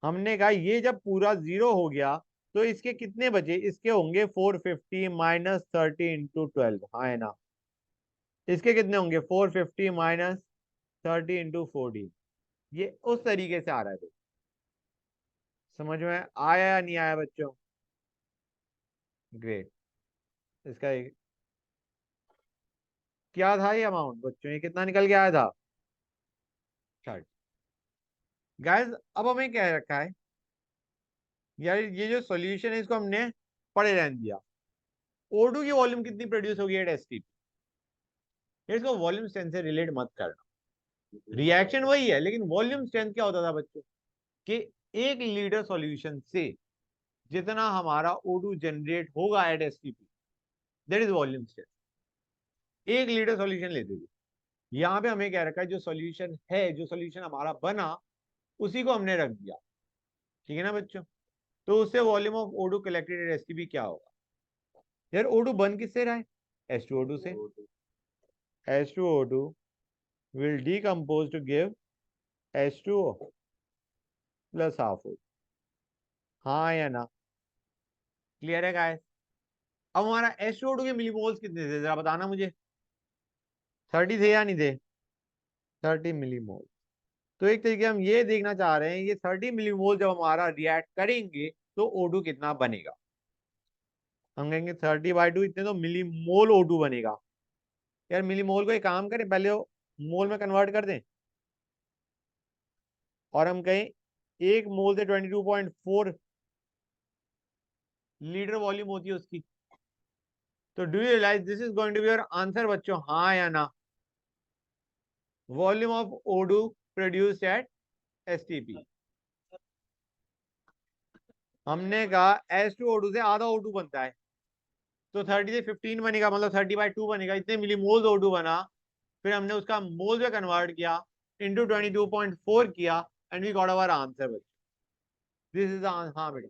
हमने कहा ये जब पूरा जीरो हो गया तो इसके कितने बचे, इसके होंगे 450 माइनस 30 इंटू 12, हाँ है ना, इसके कितने होंगे 450 माइनस 30 इंटू 14, ये उस तरीके से आ रहा है, समझ में आया या नहीं आया बच्चों, ग्रेट। इसका क्या था ये अमाउंट बच्चों, ये कितना निकल के आया था 30। गाइस अब हमें क्या रखा है यार, ये जो सॉल्यूशन है इसको हमने पढ़े रहने दिया, O2 की वॉल्यूम कितनी प्रोड्यूस होगी एट STP, इसको वॉल्यूम स्ट्रेंथ से रिलेट मत करना, रिएक्शन वही है लेकिन वॉल्यूम स्ट्रेंथ क्या होता था बच्चों कि 1 लीटर सॉल्यूशन से जितना हमारा O2 जनरेट होगा at STP that is volume strength, 1 litre solution लेते थे। यहाँ पे हमें क्या रखा है, जो सॉल्यूशन है, जो सॉल्यूशन हमारा बना उसी को हमने रख दिया, ठीक है ना बच्चों, तो उससे volume of O2 collected at STP क्या होगा? यार O2 बन किससे रहा है? H2O2 से. H2O2 will decompose to give H2O plus half O. हाँ या ना? क्लियर है गाइस? अब हमारा H2O2 के मिलीमोल्स कितने थे जरा बताना मुझे. 30 थे या नहीं थे? 30 मिलीमोल. तो एक तरीके हम ये देखना चाह रहे हैं ये 30 मिलीमोल जब हमारा रिएक्ट करेंगे तो O2 कितना बनेगा. हम कहेंगे 30/2 इतने तो मिलीमोल O2 बनेगा. यार मिलीमोल को एक काम करें पहले मोल में कन्वर्ट कर दें और हम कहें एक मोल से 22.4 लीटर वॉल्यूम होती है उसकी. तो do you realize this is going to be your answer बच्चों, हाँ या ना? Volume of O2 produced at STP. हमने कहा H2O2 से आधा O2 बनता है तो 30 से 15 बनेगा मतलब 30/2 बनेगा. इतने मिलीमोल O2 बना. फिर हमने उसका मोल में कन्वर्ट किया इंटू 22.4 किया and we got our answer. This is हाँ बेटा.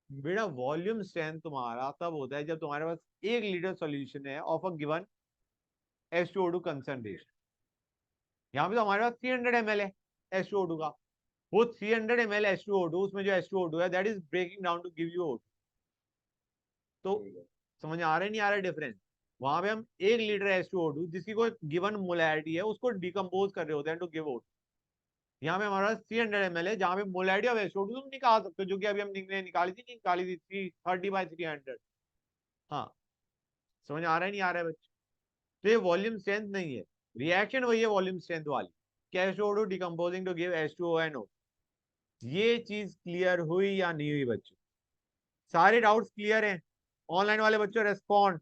बेटा वॉल्यूम स्ट्रेंथ तुम्हारा तब होता है जब तुम्हारे पास 1 लीटर सॉल्यूशन है of a given H2O2 concentration. यहाँ पे तो हमारे पास 300 ml है H2O2 का. वो 300 ml H2O2 उसमें जो H2O2 है that is breaking down to give you O2. तो समझ आ रहा है नहीं आ रहा है डिफरेंस? वहां पे हम 1 लीटर H2O2 जिसकी कोई गिवन मोलैरिटी है उसको डिकम्पोज कर रहे होते हैं टू गिव O2. यहाँ पे हमारा 300 ml है जहाँ पे मोलैरिटी ऑफ H2O2 तुम निकाल सकते हो जो कि अभी हम निकाली थी 30/300. हाँ समझ आ रहा है नहीं आ रहा है बच्चे? तो ये वॉल्यूम स्ट्रेंथ नहीं है, रिएक्शन वही है वॉल्यूम स्ट्रेंथ वाली. H2O2 decomposing to give H2O. ये चीज क्लियर हुई या नहीं हुई बच्चों? सारे डाउट्स क्लियर हैं? ऑनलाइन वाले बच्चों रेस्पॉन्ड.